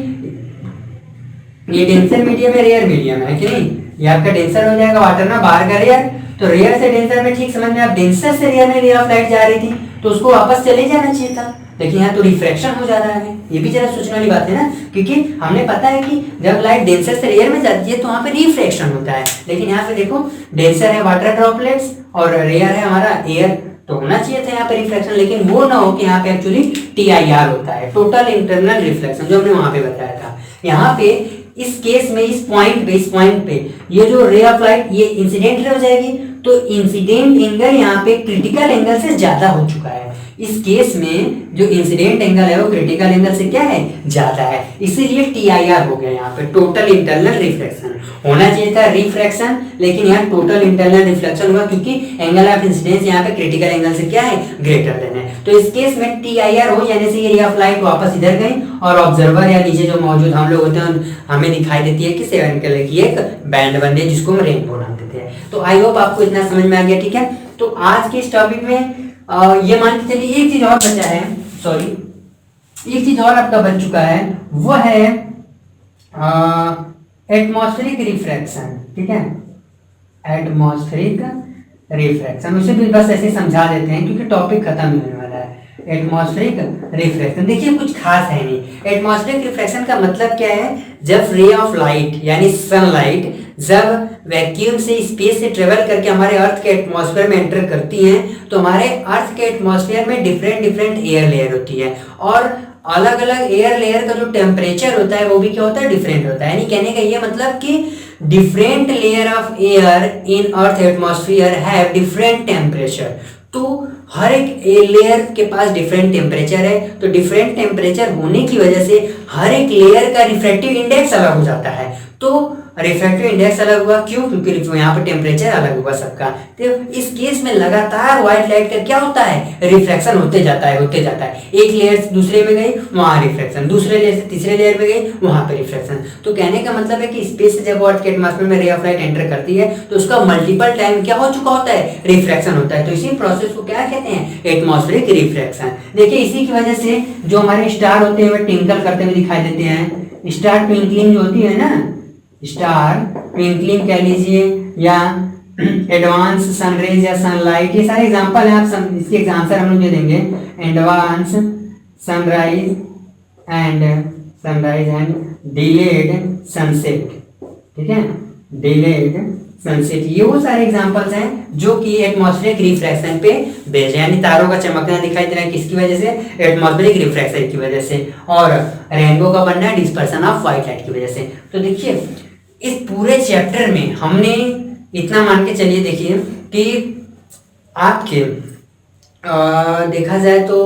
ये डेंसर मीडियम है, रेयर मीडियम है कि नहीं, ये आपका डेंसर हो जाएगा, वाटर ना बाहर का रेयर, तो रेयर से डेंसर में ठीक समझ में, आप डेंसर से रेयर में रे ऑफ लाइट जा रही थी तो उसको वापस चले जाना चाहिए था, लेकिन यहाँ तो रिफ्रैक्शन हो जा रहा है। ये भी जरा सोचने वाली बात है ना, क्योंकि हमने पता है कि जब लाइट डेंसर से रेयर में जाती है तो वहाँ पे रिफ्रैक्शन होता है, लेकिन यहाँ पे देखो डेंसर है वाटर ड्रॉपलेट्स और रेयर है हमारा एयर, तो होना चाहिए था यहाँ पे रिफ्लेक्शन, लेकिन वो ना हो कि यहाँ पे एक्चुअली TIR होता है, टोटल इंटरनल रिफ्लेक्शन, जो हमने वहां पे बताया था। यहाँ पे इस केस में इस पॉइंट पे ये जो रे ऑफ लाइट ये इंसिडेंट हो जाएगी, तो इंसिडेंट एंगल यहाँ पे क्रिटिकल एंगल से ज्यादा हो चुका है। इस केस में जो इंसिडेंट एंगल है वो क्रिटिकल एंगल से क्या है, ज्यादा है, इसीलिए TIR हो गया यहाँ पे, टोटल इंटरनल रिफ्लेक्शन। होना चाहिए था रिफ्रैक्शन, लेकिन यहाँ टोटल इंटरनल रिफ्लेक्शन हुआ, क्योंकि एंगल ऑफ इंसिडेंस यहाँ पे क्रिटिकल एंगल से क्या है, ग्रेटर देन है। तो इस केस में TIR हो जाने से ये रे ऑफ लाइट वापस इधर गई और ऑब्जर्वर या नीचे जो मौजूद हम लोग होते हैं हमें दिखाई देती है कि 7 कलर की एक बैंड बन रही है, जिसको हम रेनबो नाम देते हैं। तो आई होप आपको इतना समझ में आ गया, ठीक है। तो आज के इस टॉपिक में ये मान के चलिए एक चीज और बचा है, एक चीज और आपका बच चुका है, वो है एटमॉस्फेरिक रिफ्रैक्शन, ठीक है, एटमॉस्फेरिक रिफ्रैक्शन। उसे भी बस ऐसे समझा देते हैं क्योंकि टॉपिक खत्म होने वाला है। एटमॉस्फेरिक रिफ्रैक्शन देखिए कुछ खास है नहीं। एटमॉस्फेरिक रिफ्रैक्शन का मतलब क्या है, जब रे ऑफ लाइट यानी सनलाइट जब वैक्यूम से स्पेस से ट्रेवल करके हमारे अर्थ के एटमॉस्फेयर में एंटर करती हैं, तो हमारे अर्थ के एटमॉस्फेयर में डिफरेंट एयर लेयर होती है, और अलग अलग एयर लेयर का जो टेम्परेचर होता है वो भी क्या होता है, डिफरेंट होता है। यानी कहने का ये मतलब कि different layer of air in earth atmosphere have different temperature. तो हर एक लेयर के पास डिफरेंट टेम्परेचर है, तो डिफरेंट टेम्परेचर होने की वजह से हर एक लेयर का रिफ्रैक्टिव इंडेक्स अलग हो जाता है। तो रिफ्रैक्टिव इंडेक्स अलग हुआ, क्यों? क्योंकि यहाँ पे टेम्परेचर अलग हुआ सबका। तो इस केस में लगातार व्हाइट लाइट का क्या होता है, रिफ्रैक्शन होते जाता है। एक लेयर से दूसरे में गई, वहां रिफ्रैक्शन, दूसरे लेयर से तीसरे लेयर में गई, वहां पे रिफ्रैक्शन। तो कहने का मतलब है कि स्पेस से जब अर्थ के एटमॉस्फेयर में रे ऑफ लाइट एंटर करती है तो उसका मल्टीपल टाइम क्या हो चुका होता है, रिफ्रैक्शन होता है। तो इसी प्रोसेस को क्या कहते हैं, एटमॉस्फेरिक रिफ्रैक्शन। देखिए इसी की वजह से जो हमारे स्टार होते हैं वे ट्विंकल करते हुए दिखाई देते हैं। स्टार ट्विंकलिंग जो होती है ना, स्टार ट्विंकलिंग कह लीजिए, या एडवांस सनरेज या सनलाइट, ये सारे एग्जांपल हैं। आप इसके आंसर हम लोग दे देंगे, advance sunrise and delayed sunset, ठीक है, डिलेड सनसेट, ये वो सारे एग्जांपल्स हैं जो कि एटमॉस्फेरिक रिफ्रैक्शन पे बेस्ड है। यानी तारों का चमकना दिखाई दे रहा है किसकी वजह से, एटमॉस्फेरिक रिफ्रैक्शन की वजह से, और रेनबो का बनना है डिस्पर्सन ऑफ व्हाइट लाइट की वजह से। तो देखिए इस पूरे चैप्टर में हमने इतना मान के चलिए, देखिए कि आपके देखा जाए तो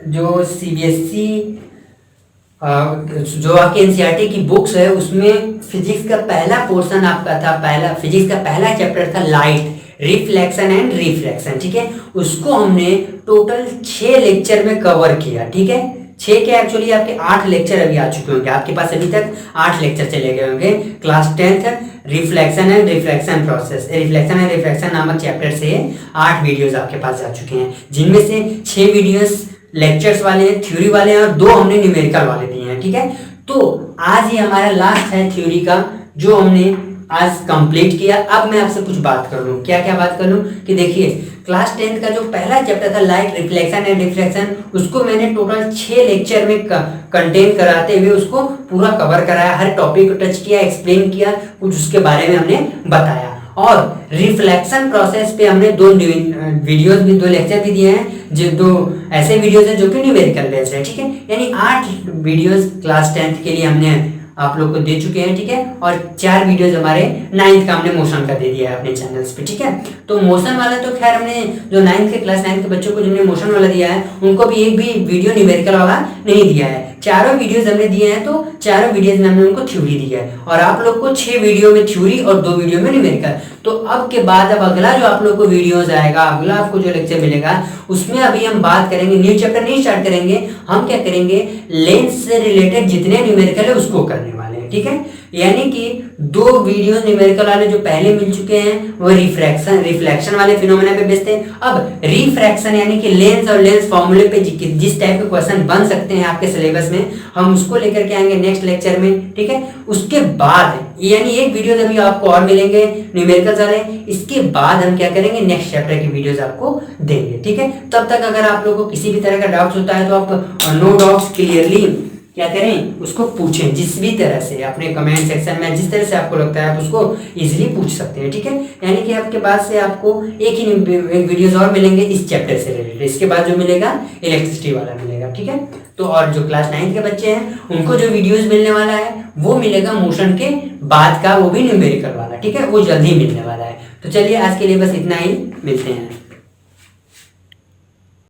जो सीबीएसई जो आपके एनसीईआरटी की बुक्स है उसमें फिजिक्स का पहला पोर्शन आपका था, फिजिक्स का पहला चैप्टर था लाइट, रिफ्लेक्शन एंड रिफ्रैक्शन, ठीक है। उसको हमने टोटल 6 लेक्चर में कवर किया, ठीक है। 6 के एक्चुअली आपके 8 लेक्चर अभी आ चुके होंगे, आपके पास अभी तक 8 लेक्चर चले गए होंगे। Class 10th reflection and refraction process, reflection and refraction नामक चैप्टर से 8 वीडियोस आपके पास जा चुके हैं, जिनमें से 6 वीडियोस लेक्चर्स वाले हैं, थ्योरी वाले हैं, और 2 हमने न्यूमेरिकल वाले दिए हैं, ठीक है। तो आज ये हमारा लास्ट है थ्योरी का, जो हमने आज कंप्लीट किया। अब मैं आपसे कुछ बात कर लूँ, क्या क्या बात कर लूँ कि देखिए क्लास 10th का जो पहला चैप्टर था लाइट, रिफ्लेक्शन एंड रिफ्रैक्शन, उसको मैंने टोटल 6 लेक्चर में कंटेन कराते हुए उसको पूरा कवर कराया, हर टॉपिक को टच किया, एक्सप्लेन किया, कुछ उसके बारे में हमने बताया। और रिफ्लेक्शन प्रोसेस पे हमने 2 वीडियोस भी, 2 लेक्चर भी दिए हैं, जो 2 ऐसे वीडियोस हैं जो कि न्यूमेरिकल बेस्ड है, ठीक है। यानी 8 वीडियोस क्लास 10th के लिए हमने आप लोग को दे चुके हैं, ठीक है। और 4 वीडियोस हमारे 9th का हमने मोशन का दे दिया है अपने चैनल्स पे, ठीक है। तो मोशन वाला तो खैर हमने जो 9th के क्लास 9th के बच्चों को जिन्हें मोशन वाला दिया है उनको भी एक भी वीडियो न्यूमेरिकल वाला नहीं दिया है। चारों वीडियोस हमने दिए हैं, तो चारों वीडियोस में हमने उनको थ्योरी दी है, और आप लोग को 6 वीडियो में थ्योरी और 2 वीडियो में न्यूमेरिकल। तो अब के बाद अब अगला जो आप लोग को वीडियोस आएगा, अगला आपको जो लेक्चर मिलेगा उसमें अभी हम बात करेंगे, न्यू चैप्टर नहीं स्टार्ट करेंगे, हम क्या करेंगे, लेंस से रिलेटेड जितने न्यूमेरिकल है उसको करने वाले हैं, ठीक है। यानी कि 2 वीडियो न्यूमेरिकल वाले जो पहले मिल चुके हैं वो रिफ्लेक्शन वाले फिनोमेना पे बेस्ड है। अब रिफ्रैक्शन यानी कि लेंस और लेंस फॉर्मूले पे जिस टाइप के क्वेश्चन बन सकते हैं आपके सिलेबस में, हम उसको लेकर के आएंगे नेक्स्ट लेक्चर में, ठीक है। उसके बाद यानी एक वीडियो अभी आपको और मिलेंगे न्यूमेरिकल वाले, इसके बाद हम क्या करेंगे, नेक्स्ट चैप्टर की वीडियोस आपको देंगे, ठीक है। तब तक अगर आप लोगों को किसी भी तरह का डाउट्स होता है तो आप नो डाउट्स क्लियरली क्या करें, उसको पूछें, जिस भी तरह से अपने कमेंट सेक्शन में जिस तरह से आपको लगता है आप उसको इजीली पूछ सकते हैं, ठीक है। यानी कि आपके बाद से आपको एक वीडियोस और मिलेंगे इस चैप्टर से रिलेटेड, इसके बाद जो मिलेगा इलेक्ट्रिसिटी वाला मिलेगा, ठीक है। तो और जो क्लास 9 के बच्चे हैं उनको जो वीडियोस मिलने वाला है वो मिलेगा मोशन के बाद का, वो भी न्यूमेरिकल वाला, ठीक है, वो जल्दी मिलने वाला है। तो चलिए आज के लिए बस इतना ही, मिलते हैं।